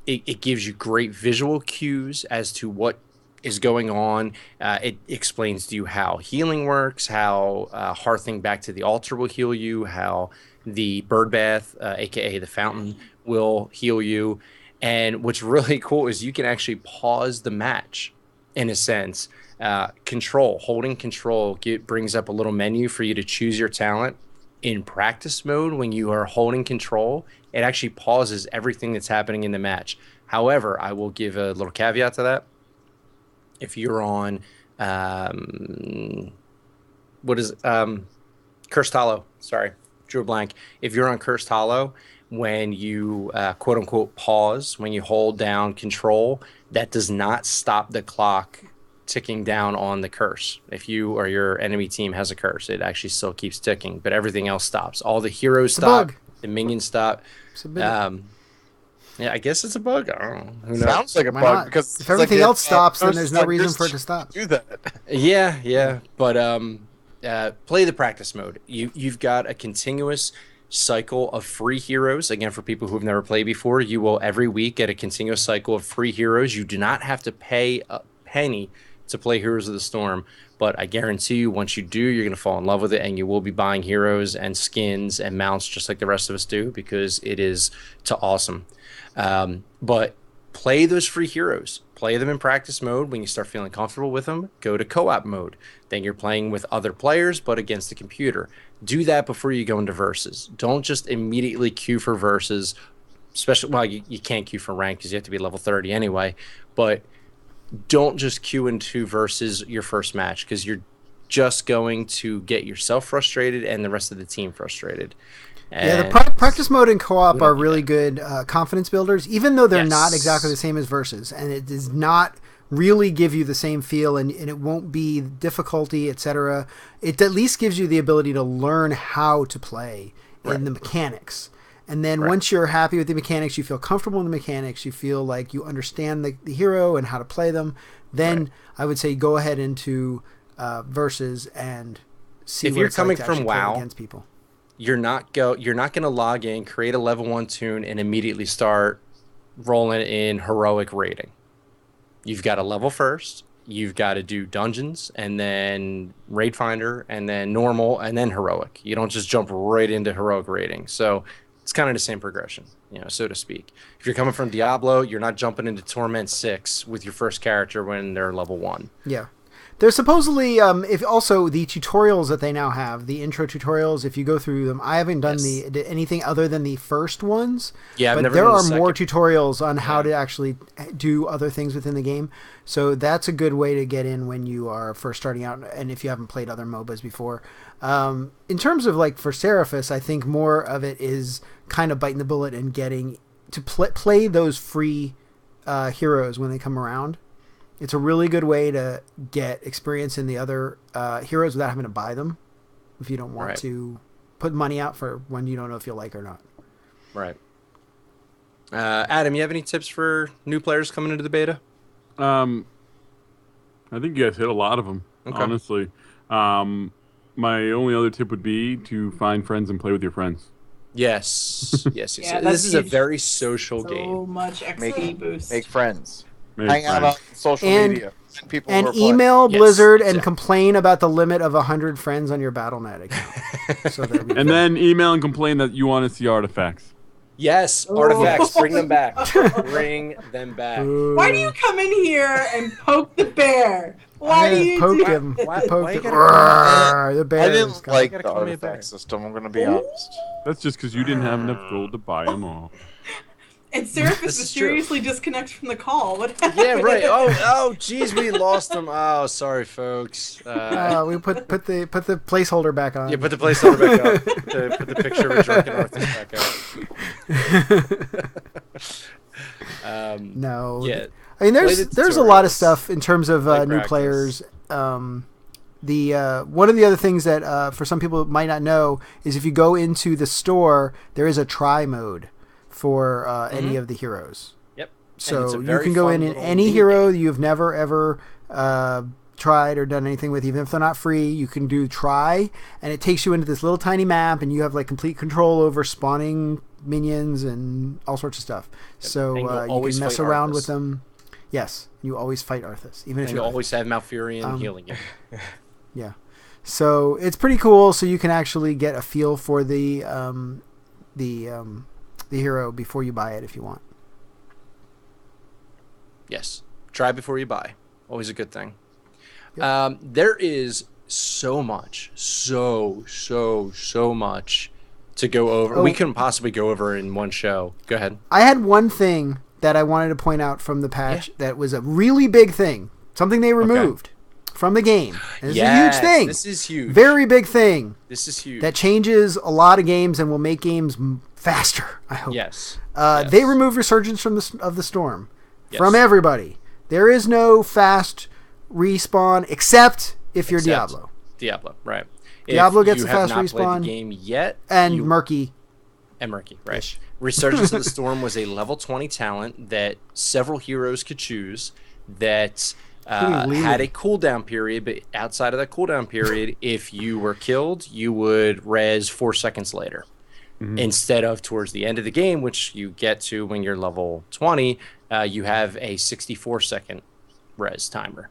Speaker 6: It gives you great visual cues as to what is going on. It explains to you how healing works, how hearthing back to the altar will heal you, how the bird bath, aka the fountain, will heal you. And what's really cool is you can actually pause the match, in a sense. Holding control brings up a little menu for you to choose your talent. In practice mode, when you are holding control, it actually pauses everything that's happening in the match. However, I will give a little caveat to that. If you're on Cursed Hollow, sorry, drew a blank. If you're on Cursed Hollow, when you quote unquote pause, when you hold down control, that does not stop the clock ticking down on the curse. If you or your enemy team has a curse, it actually still keeps ticking, but everything else stops. All the heroes stop, the minions stop. Yeah, I guess it's a bug. I don't know. Who knows?
Speaker 5: Sounds like a bug, because
Speaker 3: if everything else stops, then there's no reason for it to stop.
Speaker 5: Do that.
Speaker 6: Yeah. But play the practice mode. You've got a continuous cycle of free heroes. Again, for people who have never played before, you will every week get a continuous cycle of free heroes. You do not have to pay a penny to play Heroes of the Storm, but I guarantee you, once you do, you're going to fall in love with it, and you will be buying heroes and skins and mounts just like the rest of us do, because it is awesome. But play those free heroes. Play them in practice mode. When you start feeling comfortable with them, go to co-op mode. Then you're playing with other players, but against the computer. Do that before you go into versus. Don't just immediately queue for versus. Especially, well, you can't queue for rank because you have to be level 30 anyway, but don't just queue into versus your first match, because you're just going to get yourself frustrated and the rest of the team frustrated. And
Speaker 3: the practice mode and co-op are really good confidence builders, even though they're not exactly the same as versus, and it does not really give you the same feel, and it won't be difficulty, etc. It at least gives you the ability to learn how to play in the mechanics. And then once you're happy with the mechanics, you feel comfortable in the mechanics, you feel like you understand the hero and how to play them, then I would say go ahead into versus and see
Speaker 6: if
Speaker 3: what
Speaker 6: you're
Speaker 3: it's
Speaker 6: coming
Speaker 3: like to
Speaker 6: from WoW
Speaker 3: against people.
Speaker 6: You're not going to log in, create a level 1 tune, and immediately start rolling in heroic rating. You've got to level first. You've got to do dungeons, and then raid finder, and then normal, and then heroic. You don't just jump right into heroic rating. So it's kind of the same progression, so to speak. If you're coming from Diablo, you're not jumping into Torment 6 with your first character when they're level 1.
Speaker 3: Yeah. There's supposedly, if also the tutorials that they now have, the intro tutorials, if you go through them, I haven't done anything other than the first ones.
Speaker 6: Yeah,
Speaker 3: but there are more tutorials on how to actually do other things within the game. So that's a good way to get in when you are first starting out, and if you haven't played other MOBAs before. In terms of for Seraphis, I think more of it is kind of biting the bullet and getting to play those free heroes when they come around. It's a really good way to get experience in the other heroes without having to buy them, if you don't want to put money out for one you don't know if you'll like or not.
Speaker 6: Right. Adam, you have any tips for new players coming into the beta?
Speaker 4: I think you guys hit a lot of them, honestly. My only other tip would be to find friends and play with your friends.
Speaker 6: Yes. Yes.
Speaker 2: Yeah,
Speaker 6: this is a
Speaker 2: huge.
Speaker 6: very social
Speaker 2: So
Speaker 6: game.
Speaker 2: much XP boost.
Speaker 5: Make friends.
Speaker 4: Make
Speaker 5: Hang out on
Speaker 4: friends.
Speaker 5: social
Speaker 3: And-
Speaker 5: media. Send people
Speaker 3: And
Speaker 5: who are playing.
Speaker 3: email
Speaker 6: Yes,
Speaker 3: Blizzard and
Speaker 6: exactly.
Speaker 3: complain about the limit of 100 friends on your Battle.net account. So there we go.
Speaker 4: And then email and complain that you want to see artifacts.
Speaker 6: Yes, artifacts. Bring them back. Bring them back.
Speaker 2: Why do you come in here and poke the bear? Why do you
Speaker 3: poke
Speaker 2: do
Speaker 3: him?
Speaker 6: Why-
Speaker 3: Poke
Speaker 6: why you
Speaker 3: him.
Speaker 6: gotta
Speaker 3: Roar, the bear
Speaker 5: I
Speaker 3: is
Speaker 5: didn't
Speaker 3: coming.
Speaker 5: like
Speaker 6: gotta
Speaker 5: the
Speaker 6: call me a bear.
Speaker 5: artifact system. I'm gonna be honest.
Speaker 4: That's just because you didn't have enough gold to buy them all.
Speaker 2: And Seraphis
Speaker 6: This is true.
Speaker 2: mysteriously disconnects from the call. What happened?
Speaker 6: Yeah, right. Oh, geez, we lost them. Oh, sorry, folks.
Speaker 3: We put the placeholder back on.
Speaker 6: Yeah, put the placeholder back up. Put the picture of a drunken Arthur back up.
Speaker 3: No.
Speaker 6: Yeah.
Speaker 3: I mean,
Speaker 6: Play
Speaker 3: there's
Speaker 6: the
Speaker 3: a lot of
Speaker 6: tutorials.
Speaker 3: stuff in terms of
Speaker 6: Play
Speaker 3: new
Speaker 6: practice.
Speaker 3: players. One of the other things that for some people might not know is if you go into the store, there is a try mode for any of the heroes.
Speaker 6: Yep. And it's
Speaker 3: So
Speaker 6: a
Speaker 3: you
Speaker 6: very
Speaker 3: can go
Speaker 6: fun
Speaker 3: in
Speaker 6: little
Speaker 3: any
Speaker 6: mini
Speaker 3: hero you've never ever tried or done anything with, even if they're not free. You can do try, and it takes you into this little tiny map, and you have like complete control over spawning minions and all sorts of stuff. So
Speaker 6: And you'll
Speaker 3: you
Speaker 6: always
Speaker 3: can mess
Speaker 6: fight
Speaker 3: around
Speaker 6: Arthas.
Speaker 3: with them. Yes, you always fight Arthas, even if
Speaker 6: And you
Speaker 3: you're
Speaker 6: always have Malfurion healing you.
Speaker 3: yeah. So it's pretty cool. So you can actually get a feel for the hero before you buy it if you want.
Speaker 6: Yes. Try before you buy. Always a good thing. There is so much, so much to go over.
Speaker 3: Oh.
Speaker 6: We couldn't possibly go over in one show. Go ahead.
Speaker 3: I had one thing that I wanted to point out from the patch that was a really big thing. Something they removed from the game. And this is a huge thing.
Speaker 6: This is huge.
Speaker 3: Very big thing
Speaker 6: This is huge.
Speaker 3: that changes a lot of games and will make games faster, I hope.
Speaker 6: Yes.
Speaker 3: They removed Resurgence of the Storm from
Speaker 6: Yes.
Speaker 3: everybody. There is no fast respawn except if you're
Speaker 6: Except
Speaker 3: Diablo.
Speaker 6: Diablo, right.
Speaker 3: Diablo
Speaker 6: If
Speaker 3: gets
Speaker 6: you
Speaker 3: a
Speaker 6: have
Speaker 3: fast
Speaker 6: not
Speaker 3: respawn.
Speaker 6: played the game yet,
Speaker 3: And Murky.
Speaker 6: and Murky, right. Resurgence of the Storm was a level 20 talent that several heroes could choose that
Speaker 3: Including
Speaker 6: had
Speaker 3: Lily.
Speaker 6: a cooldown period, but outside of that cooldown period, if you were killed, you would res 4 seconds later. Instead of towards the end of the game, which you get to when you're level 20, you have a 64-second res timer.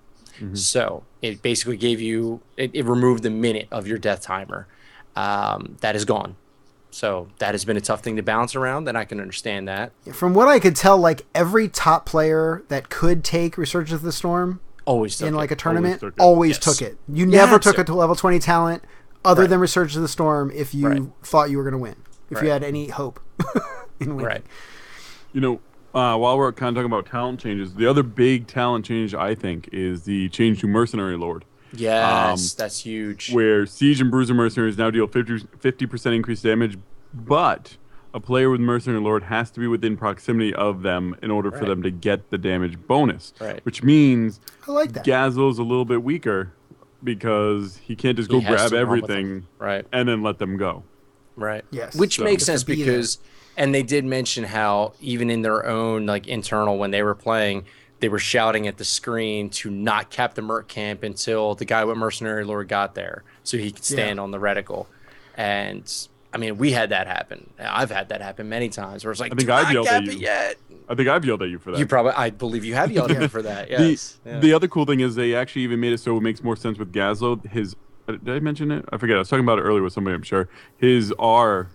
Speaker 6: So it basically gave you, it removed the minute of your death timer. That is gone. So that has been a tough thing to balance around, and I can understand that.
Speaker 3: From what I could tell, like every top player that could take Resurgence of the Storm
Speaker 6: Always took
Speaker 3: in like
Speaker 6: it.
Speaker 3: a tournament
Speaker 4: took it.
Speaker 3: always
Speaker 6: Yes.
Speaker 3: took it. You
Speaker 6: You
Speaker 3: never
Speaker 6: had
Speaker 3: took
Speaker 6: to.
Speaker 3: it to level 20 talent other
Speaker 6: Right.
Speaker 3: than Resurgence of the Storm if you
Speaker 6: Right.
Speaker 3: thought you were going to win. If you
Speaker 6: Right.
Speaker 3: had any hope in winning.
Speaker 6: Right.
Speaker 4: You know, while we're kind of talking about talent changes, the other big talent change I think is the change to Mercenary Lord,
Speaker 6: Yes, that's huge.
Speaker 4: where Siege and Bruiser Mercenaries now deal 50% increased damage, but a player with Mercenary Lord has to be within proximity of them in order for
Speaker 6: Right.
Speaker 4: them to get the damage bonus.
Speaker 6: Right.
Speaker 4: Which means
Speaker 3: I like that.
Speaker 4: Gazlo's a little bit weaker because he can't just go
Speaker 6: He has
Speaker 4: grab
Speaker 6: to run with
Speaker 4: everything
Speaker 6: them. Right.
Speaker 4: and then let them go.
Speaker 6: Right.
Speaker 3: Yes.
Speaker 6: Which
Speaker 4: So-
Speaker 6: makes
Speaker 3: Just
Speaker 6: sense
Speaker 3: to be
Speaker 6: because, and they did mention how even in their own like internal when they were playing, they were shouting at the screen to not cap the Merc camp until the guy with Mercenary Lord got there, so he could stand on the reticle. And I mean, we had that happen. I've had that happen many times where it's like,
Speaker 4: I think
Speaker 6: do
Speaker 4: I've
Speaker 6: not
Speaker 4: yelled at
Speaker 6: cap
Speaker 4: you.
Speaker 6: it yet.
Speaker 4: I think I've yelled at you for that.
Speaker 6: You probably, I believe you have yelled at me for that. Yes.
Speaker 4: The other cool thing is they actually even made it so it makes more sense with Gazlo. His did I mention it? I forget. I was talking about it earlier with somebody. I'm sure his R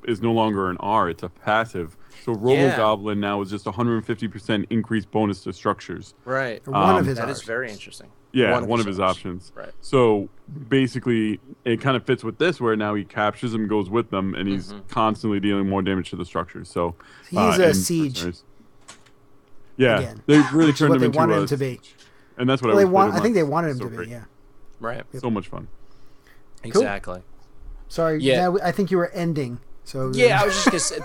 Speaker 4: is no longer an R; it's a passive. So Robo
Speaker 6: Yeah.
Speaker 4: Goblin now is just 150% increased bonus to structures.
Speaker 6: Right.
Speaker 3: One of his
Speaker 6: That
Speaker 3: Rs.
Speaker 6: is very interesting.
Speaker 4: Yeah, one of his options.
Speaker 6: Right.
Speaker 4: So basically, it kind of fits with this, where now he captures them, goes with them, and he's constantly dealing more damage to the structures. So
Speaker 3: He's a
Speaker 4: and
Speaker 3: siege.
Speaker 4: mercenaries. Yeah,
Speaker 3: Again.
Speaker 4: they really
Speaker 3: Which is
Speaker 4: turned
Speaker 3: what
Speaker 4: him
Speaker 3: they
Speaker 4: into
Speaker 3: wanted
Speaker 4: a
Speaker 3: him to be.
Speaker 4: and that's what
Speaker 3: Well,
Speaker 4: I
Speaker 3: they
Speaker 4: always
Speaker 3: want.
Speaker 4: played
Speaker 3: I think they
Speaker 4: him on.
Speaker 3: wanted him
Speaker 4: So
Speaker 3: to be.
Speaker 4: great.
Speaker 3: Yeah.
Speaker 6: Right.
Speaker 4: So much fun.
Speaker 6: Exactly.
Speaker 3: Sorry.
Speaker 6: Yeah.
Speaker 3: I think you were ending. So
Speaker 6: Yeah, I was just gonna say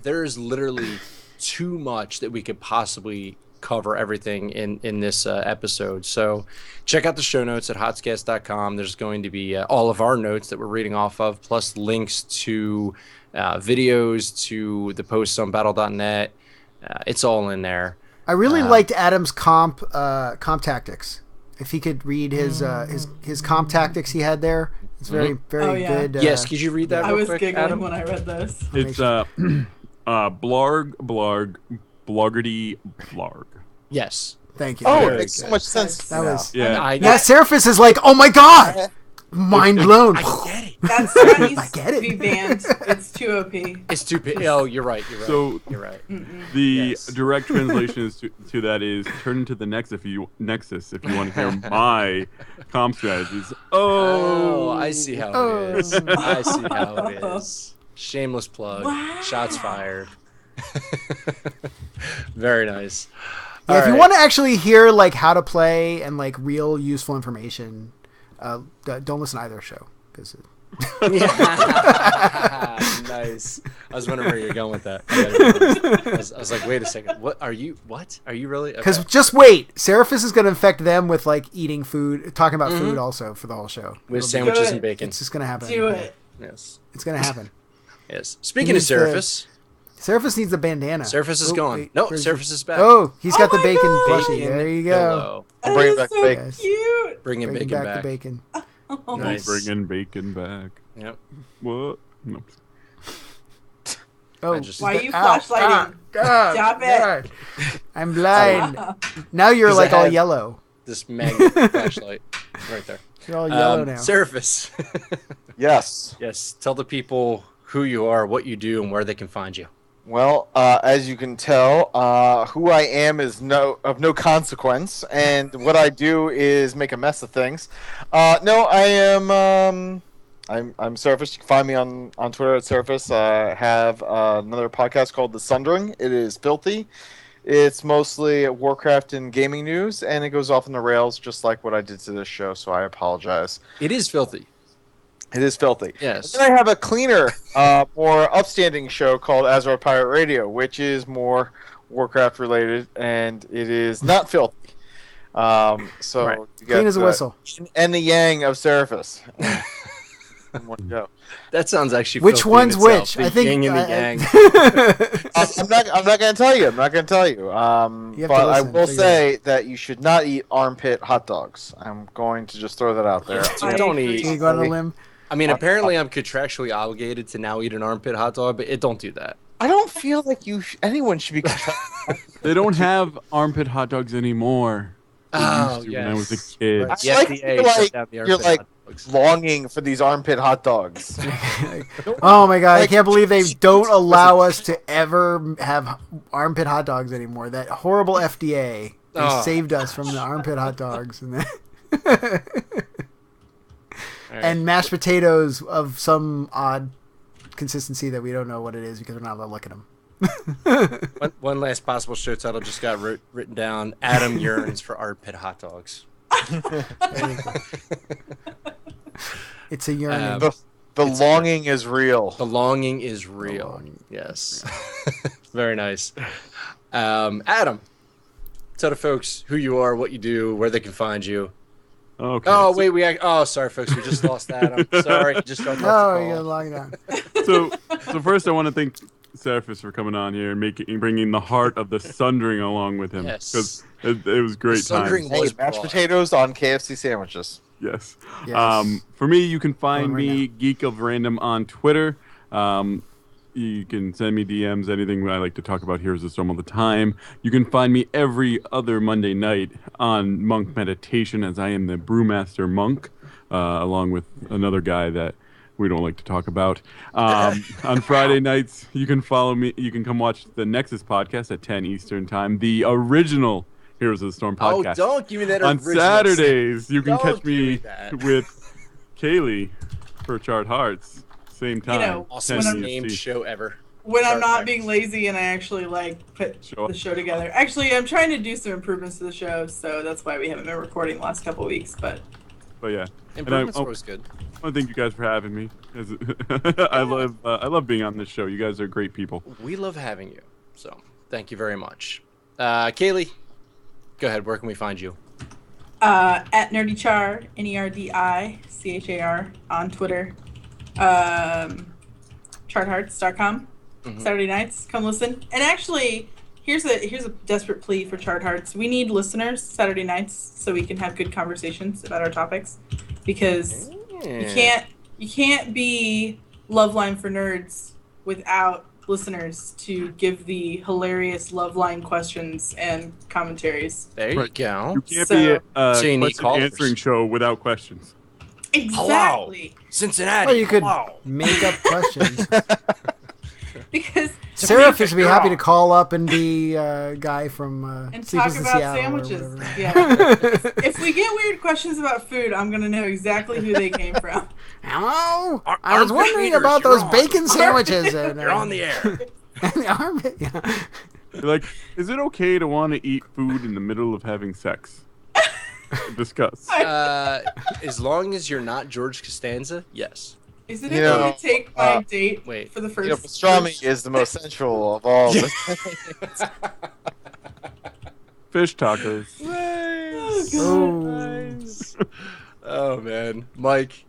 Speaker 6: there's literally too much that we could possibly cover everything in this episode. So check out the show notes at hotscast.com. There's going to be all of our notes that we're reading off of, plus links to videos to the posts on battle.net. It's all in there.
Speaker 3: I really liked Adam's comp tactics. If he could read his comp tactics he had there, it's very good.
Speaker 6: Yes, could you read that?
Speaker 2: I
Speaker 6: real
Speaker 2: was
Speaker 6: quick,
Speaker 2: giggling
Speaker 6: Adam?
Speaker 2: when I read this.
Speaker 4: It's bloggerty blarg.
Speaker 6: Yes.
Speaker 3: Thank you.
Speaker 5: Oh,
Speaker 3: Very
Speaker 5: it makes
Speaker 3: good.
Speaker 5: so much sense.
Speaker 3: That
Speaker 5: now.
Speaker 3: was
Speaker 4: Yeah.
Speaker 3: yeah. Surface is like, oh my god, mind blown.
Speaker 6: I get it.
Speaker 2: That song needs
Speaker 3: I get it.
Speaker 2: to be banned. It's too OP.
Speaker 6: It's stupid. Oh, you're right. You're right.
Speaker 4: So-
Speaker 6: you're right.
Speaker 4: The
Speaker 6: Yes.
Speaker 4: direct translation is to that is turn into the Nexus if you want to hear my comp strategies.
Speaker 6: Oh, I see how it is.
Speaker 3: Oh.
Speaker 6: I see how it is. Shameless plug.
Speaker 2: Wow.
Speaker 6: Shots fired. Very nice.
Speaker 3: Yeah, if you want to actually hear like how to play and like real useful information, don't listen to either show because.
Speaker 6: Nice. I was wondering where you're going with that. I was like, wait a second. What are you? What are you really?
Speaker 3: Because just wait, Seraphis is going to infect them with like eating food, talking about food also for the whole show.
Speaker 6: with
Speaker 3: It'll be-
Speaker 6: sandwiches
Speaker 2: Good.
Speaker 6: and bacon.
Speaker 3: It's just going to happen.
Speaker 2: Do it.
Speaker 6: Yes.
Speaker 3: It's going to happen.
Speaker 6: Yes. Speaking of
Speaker 3: needs the-
Speaker 6: Seraphis,
Speaker 3: Seraphis needs a bandana.
Speaker 6: Seraphis is
Speaker 3: Oh,
Speaker 6: gone.
Speaker 3: wait,
Speaker 6: No,
Speaker 3: where's
Speaker 6: Seraphis is back.
Speaker 3: Oh, he's got
Speaker 2: Oh
Speaker 3: the
Speaker 2: my
Speaker 3: bacon
Speaker 2: God.
Speaker 3: plushie. There you go.
Speaker 6: Pillow.
Speaker 5: I'm bringing
Speaker 2: That
Speaker 5: back
Speaker 2: is
Speaker 5: the
Speaker 2: so
Speaker 5: bacon.
Speaker 2: cute.
Speaker 6: Bringing
Speaker 3: Bringing
Speaker 6: bacon
Speaker 3: back
Speaker 6: back.
Speaker 3: the bacon.
Speaker 6: Nice.
Speaker 4: Bringing bacon back.
Speaker 6: Yep.
Speaker 4: What? No.
Speaker 3: Oh,
Speaker 2: Why are you flashlighting? Stop it.
Speaker 3: I'm blind. Now you're
Speaker 6: 'Cause
Speaker 3: like
Speaker 6: I
Speaker 3: all
Speaker 6: have-
Speaker 3: yellow.
Speaker 6: This magnet flashlight right there.
Speaker 3: You're all yellow now.
Speaker 6: Seraphis.
Speaker 5: Yes.
Speaker 6: Yes. Tell the people who you are, what you do, and where they can find you.
Speaker 5: Well, as you can tell, who I am is of no consequence, and what I do is make a mess of things. No, I am. I'm Surface. You can find me on Twitter at Surface. I have another podcast called The Sundering. It is filthy. It's mostly Warcraft and gaming news, and it goes off on the rails just like what I did to this show. So I apologize.
Speaker 6: It is filthy.
Speaker 5: It is filthy.
Speaker 6: Yes.
Speaker 5: And then I have a cleaner, more upstanding show called Azeroth Pirate Radio, which is more Warcraft related, and it is not filthy. So
Speaker 6: Right.
Speaker 5: you
Speaker 3: Clean as a
Speaker 5: the
Speaker 3: whistle.
Speaker 5: yin and the yang of Seraphis. In one go.
Speaker 6: That sounds actually
Speaker 3: Which
Speaker 6: filthy in
Speaker 3: one's
Speaker 6: itself.
Speaker 3: which?
Speaker 6: The
Speaker 3: I think
Speaker 6: yin and the
Speaker 3: I-
Speaker 6: yang.
Speaker 5: I'm not going to tell you. I'm not going to tell you.
Speaker 3: You have to
Speaker 5: But I
Speaker 3: listen,
Speaker 5: will
Speaker 3: figure
Speaker 5: say that you should not eat armpit hot dogs. I'm going to just throw that out there.
Speaker 2: I
Speaker 6: Don't
Speaker 2: agree.
Speaker 6: eat.
Speaker 3: Can you go on a limb?
Speaker 6: I mean, apparently I'm contractually obligated to now eat an armpit hot dog, but it don't do that.
Speaker 5: I don't feel like anyone should be.
Speaker 4: They don't have armpit hot dogs anymore. They
Speaker 6: Oh,
Speaker 4: used to when I was a
Speaker 6: yes.
Speaker 4: kid.
Speaker 6: Right. The
Speaker 5: I like
Speaker 6: FDA
Speaker 5: you're
Speaker 6: shut
Speaker 5: like-
Speaker 6: down the
Speaker 5: you're
Speaker 6: armpit
Speaker 5: like-
Speaker 6: hot dogs.
Speaker 5: longing for these armpit hot dogs.
Speaker 3: Oh my god, I
Speaker 5: Like-
Speaker 3: can't believe they don't allow us to ever have armpit hot dogs anymore. That horrible FDA they
Speaker 6: Oh.
Speaker 3: saved us from the armpit hot dogs and
Speaker 6: All right.
Speaker 3: and mashed potatoes of some odd consistency that we don't know what it is because we're not allowed to look at them.
Speaker 6: One last possible show title just got written down. Adam yearns for armpit hot dogs.
Speaker 3: It's a yearning.
Speaker 5: The longing is real.
Speaker 6: The longing is real.
Speaker 3: longing
Speaker 6: Yes. Very nice. Adam, tell the folks who you are, what you do, where they can find you.
Speaker 4: Okay.
Speaker 6: Oh, wait, sorry, folks. We just lost Adam. Sorry. He just dropped off
Speaker 3: Oh,
Speaker 6: the
Speaker 3: you're
Speaker 6: call.
Speaker 3: logging on.
Speaker 4: So first, I want to thank Seraphis for coming on here and bringing the heart of the Sundering along with him.
Speaker 6: Yes.
Speaker 4: Because it was great
Speaker 6: Sundering
Speaker 4: time.
Speaker 5: Hey,
Speaker 6: was
Speaker 5: mashed
Speaker 6: broad.
Speaker 5: potatoes on KFC sandwiches.
Speaker 4: Yes.
Speaker 3: Yes.
Speaker 4: For me, you can find
Speaker 3: Going right
Speaker 4: me Geek of Random on Twitter. You can send me DMs, anything I like to talk about Heroes of the Storm all the time. You can find me every other Monday night on Monk Meditation, as I am the Brewmaster Monk, along with another guy that we don't like to talk about. On Friday nights, you can follow me. You can come watch the Nexus podcast at 10 Eastern Time, the original Heroes of the Storm
Speaker 6: Oh,
Speaker 4: podcast.
Speaker 6: don't give me that
Speaker 4: On
Speaker 6: original
Speaker 4: Saturdays, you can
Speaker 6: Don't
Speaker 4: catch
Speaker 6: give me
Speaker 4: me
Speaker 6: that.
Speaker 4: with Kaylee for Chart Hearts. Same time.
Speaker 2: know,
Speaker 6: Awesome
Speaker 4: 10
Speaker 6: named
Speaker 4: EST.
Speaker 6: show ever.
Speaker 2: When I'm
Speaker 6: Sorry,
Speaker 2: not
Speaker 6: Max.
Speaker 2: being lazy and I actually like put
Speaker 4: Sure.
Speaker 2: the show together. Actually, I'm trying to do some improvements to the show, so that's why we haven't been recording the last couple of weeks. But
Speaker 4: But yeah,
Speaker 6: Improvements
Speaker 4: I-
Speaker 6: were always good.
Speaker 4: I want to thank you guys for having me. I love being on this show. You guys are great people.
Speaker 6: We love having you. So thank you very much. Kaylee, go ahead. Where can we find you?
Speaker 2: at NerdyChar, NERDICHAR on Twitter. charthearts.com. Saturday nights, come listen. And actually, here's a desperate plea for Chart Hearts. We need listeners Saturday nights so we can have good conversations about our topics, because you can't be Loveline for Nerds without listeners to give the hilarious Loveline questions and commentaries.
Speaker 6: There you go.
Speaker 4: You can't
Speaker 2: So
Speaker 4: be
Speaker 6: you
Speaker 4: a
Speaker 6: need
Speaker 4: question
Speaker 6: callers.
Speaker 4: answering show without questions.
Speaker 2: Exactly.
Speaker 6: Hello, Cincinnati.
Speaker 3: Or you could
Speaker 6: hello.
Speaker 3: make up questions.
Speaker 2: Because
Speaker 3: Sarah should be happy to call up and be a guy from
Speaker 2: and
Speaker 3: Sleepers
Speaker 2: talk
Speaker 3: in
Speaker 2: about
Speaker 3: Seattle or
Speaker 2: sandwiches.
Speaker 3: whatever.
Speaker 2: Yeah. If we get weird questions about food, I'm gonna know exactly who they came from.
Speaker 3: Hello?
Speaker 6: Ar-
Speaker 3: I was
Speaker 6: armpit
Speaker 3: wondering
Speaker 6: eaters,
Speaker 3: about
Speaker 6: you're
Speaker 3: those
Speaker 6: on.
Speaker 3: bacon sandwiches. And,
Speaker 6: You're on the air.
Speaker 3: the armpit, yeah.
Speaker 4: You're like, is it okay to want to eat food in the middle of having sex? Discuss.
Speaker 6: As long as you're not George Costanza, yes.
Speaker 2: Is it
Speaker 5: You
Speaker 2: okay
Speaker 5: know,
Speaker 2: to take my date
Speaker 6: wait.
Speaker 2: for the
Speaker 5: You know,
Speaker 2: first?
Speaker 5: pastrami is the most sensual of all.
Speaker 4: Fish tacos.
Speaker 3: Oh.
Speaker 6: Oh man, Mike,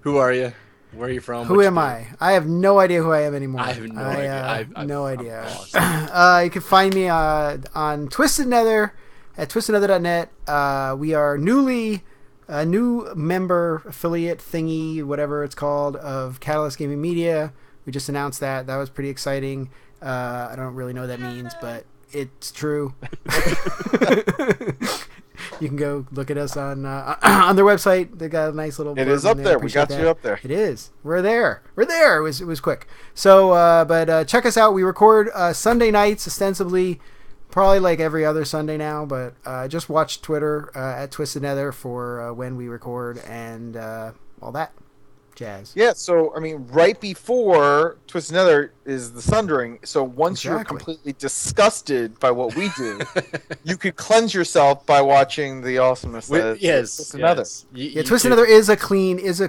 Speaker 6: who are you? Where are you from?
Speaker 3: Who am I? I have no idea who I am anymore.
Speaker 6: I have no idea.
Speaker 3: No
Speaker 6: I'm
Speaker 3: idea.
Speaker 6: lost.
Speaker 3: You can find me on Twisted Nether at twistednether.net. We are a new member affiliate thingy, whatever it's called, of Catalyst Gaming Media. We just announced that. That was pretty exciting. I don't really know what that means, but it's true. You can go look at us on their website. They got a nice little.
Speaker 5: It is
Speaker 3: blurb
Speaker 5: up
Speaker 3: in
Speaker 5: there. We
Speaker 3: Appreciate
Speaker 5: got
Speaker 3: that.
Speaker 5: you up there.
Speaker 3: It is. We're there. It was quick. So, but check us out. We record Sunday nights, ostensibly, probably like every other Sunday now. But just watch Twitter at Twisted Nether for when we record and all that jazz.
Speaker 5: Yeah, so I mean, right before Twisted Nether is the Sundering. So once you're
Speaker 3: Exactly.
Speaker 5: completely disgusted by what we do, you could cleanse yourself by watching the awesomeness that is
Speaker 6: Yes.
Speaker 5: Twisted Nether.
Speaker 6: Yes.
Speaker 3: Yeah, Twisted Nether is clean-ish.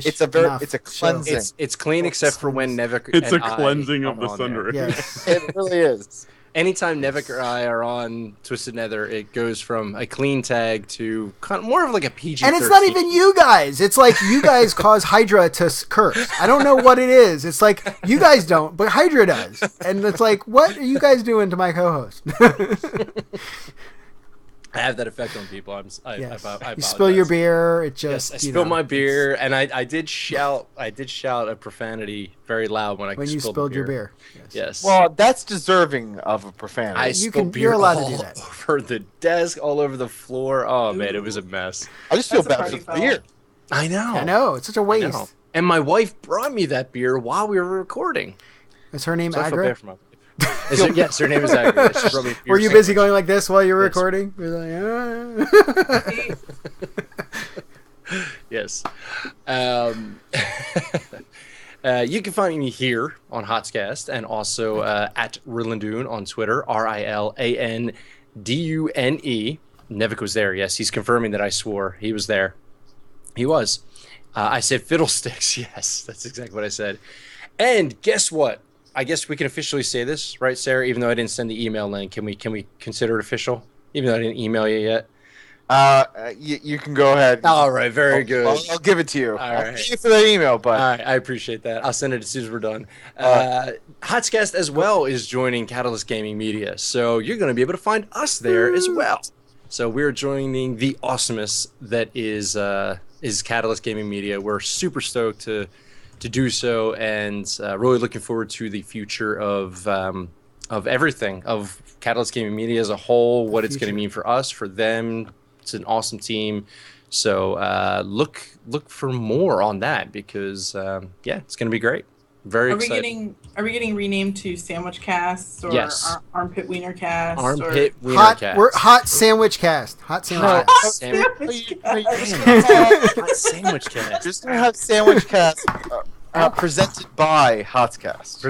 Speaker 5: It's a cleansing.
Speaker 6: It's clean except for when Nevik.
Speaker 4: It's a
Speaker 6: and I
Speaker 4: cleansing of
Speaker 6: come
Speaker 4: the
Speaker 6: on there.
Speaker 4: Sundering.
Speaker 3: Yes.
Speaker 5: It really is.
Speaker 6: Anytime Nevik or I are on Twisted Nether, it goes from a clean tag to kind of more of like a PG.
Speaker 3: And it's not even you guys. It's like you guys cause Hydra to curse. I don't know what it is. It's like you guys don't, but Hydra does. And it's like, what are you guys doing to my co-host?
Speaker 6: I have that effect on people. I
Speaker 3: Yes.
Speaker 6: apologize.
Speaker 3: You spill your beer. It just
Speaker 6: Yes, I spilled my beer, and I did shout. I did shout a profanity very loud when
Speaker 3: you
Speaker 6: spilled
Speaker 3: spilled
Speaker 6: the
Speaker 3: your
Speaker 6: beer.
Speaker 3: beer.
Speaker 6: Yes.
Speaker 5: Well, that's deserving of a profanity.
Speaker 6: I
Speaker 3: You
Speaker 6: spilled
Speaker 3: can-
Speaker 6: beer
Speaker 3: you're allowed to
Speaker 6: all
Speaker 3: do that.
Speaker 6: over the desk, all over the floor. Oh man, it was a mess.
Speaker 5: I just feel
Speaker 2: That's a
Speaker 5: bad for the
Speaker 2: party
Speaker 5: beer.
Speaker 6: I know.
Speaker 3: I know. It's such a
Speaker 6: I know.
Speaker 3: waste.
Speaker 6: And my wife brought me that beer while we were recording.
Speaker 3: Is her name
Speaker 6: So I feel
Speaker 3: Agra?
Speaker 6: bad for my wife. Yes, her name is Agra. She brought me beer
Speaker 3: Were you
Speaker 6: sandwich.
Speaker 3: busy going like this while you were
Speaker 6: Yes.
Speaker 3: recording? You're like, ah.
Speaker 6: Yes. You can find me here on Hotscast and also at Rilandune on Twitter, RILANDUNE. Nevik was there. Yes, he's confirming that I swore. He was there. He was. I said fiddlesticks. Yes, that's exactly what I said. And guess what? I guess we can officially say this, right, Sarah? Even though I didn't send the email link, can we consider it official? Even though I didn't email you yet.
Speaker 5: You can go ahead.
Speaker 6: All right, very good.
Speaker 5: I'll give it to you.
Speaker 6: All
Speaker 5: I'll
Speaker 6: right.
Speaker 5: thank you for that email, but
Speaker 6: All right, I appreciate that. I'll send it as soon as we're done. Hotscast as well is joining Catalyst Gaming Media, so you're going to be able to find us there as well. So we're joining the awesomeness that is Catalyst Gaming Media. We're super stoked to do so, and really looking forward to the future of everything, of Catalyst Gaming Media as a whole, what it's going to mean for us, for them. It's an awesome team. So look for more on that because it's going to be great. Very exciting.
Speaker 2: Are we getting renamed to Sandwich Cast or
Speaker 6: Yes.
Speaker 2: Armpit Wiener Cast?
Speaker 6: Armpit Wiener
Speaker 3: hot,
Speaker 6: Cast.
Speaker 3: we're hot sandwich cast. Hot sandwich
Speaker 6: Hot
Speaker 3: cast.
Speaker 6: sandwich. Hot sandwich cast.
Speaker 5: just gonna have sandwich cast presented by Hotscast.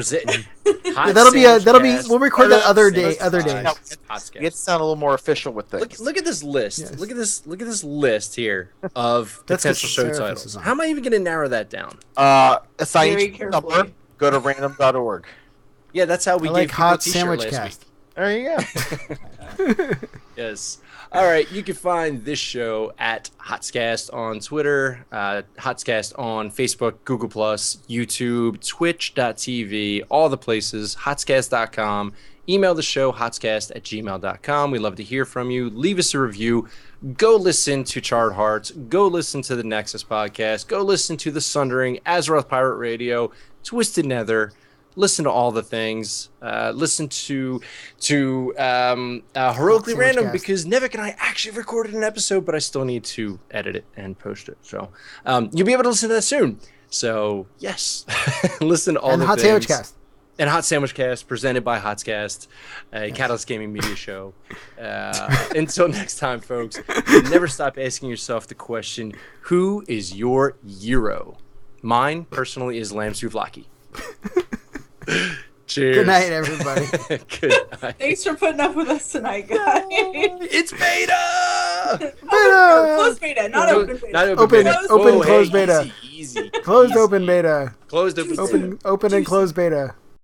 Speaker 6: Hot
Speaker 3: That'll be.
Speaker 6: Cast.
Speaker 3: We'll record that other days.
Speaker 6: Hotscast.
Speaker 5: You get to sound a little more official with things.
Speaker 6: Look at this list.
Speaker 3: Yes.
Speaker 6: Look at this list here of
Speaker 3: That's
Speaker 6: potential show
Speaker 3: what Seraphis
Speaker 6: titles.
Speaker 3: is on.
Speaker 6: How am I even going to narrow that down?
Speaker 5: Assign
Speaker 2: Very
Speaker 5: each
Speaker 2: carefully.
Speaker 5: number. Go to random.org.
Speaker 6: Yeah, that's how we
Speaker 3: I
Speaker 6: gave
Speaker 3: like
Speaker 6: people a
Speaker 3: hot
Speaker 6: t-shirt
Speaker 3: sandwich
Speaker 6: last
Speaker 3: cast.
Speaker 6: week.
Speaker 5: There you go.
Speaker 6: Yes. All right. You can find this show at Hotscast on Twitter, Hotscast on Facebook, Google+, YouTube, Twitch.tv, all the places, hotscast.com. Email the show, hotscast@gmail.com. We love to hear from you. Leave us a review. Go listen to Charred Hearts. Go listen to the Nexus podcast. Go listen to The Sundering, Azeroth Pirate Radio, Twisted Nether. Listen to all the things. Listen to Heroically Random, because Nevik and I actually recorded an episode, but I still need to edit it and post it. So you'll be able to listen to that soon. So yes, listen to all the
Speaker 3: Hot
Speaker 6: things.
Speaker 3: Sandwich Cast.
Speaker 6: And Hot Sandwich Cast, presented by Hotscast, a Catalyst Gaming media show. Until next time, folks, never stop asking yourself the question, who is your Gyro? Mine, personally, is Lamb Souvlaki. Cheers.
Speaker 3: Good night, everybody.
Speaker 6: Good night.
Speaker 2: Thanks for putting up with us tonight, guys.
Speaker 6: It's beta!
Speaker 3: Beta!
Speaker 2: Closed beta, not open beta.
Speaker 6: Not
Speaker 3: Open,
Speaker 6: beta.
Speaker 3: open,
Speaker 6: Whoa,
Speaker 3: closed
Speaker 6: hey,
Speaker 3: beta.
Speaker 6: Easy.
Speaker 3: Closed open beta.
Speaker 6: Closed open.
Speaker 3: Open and closed beta.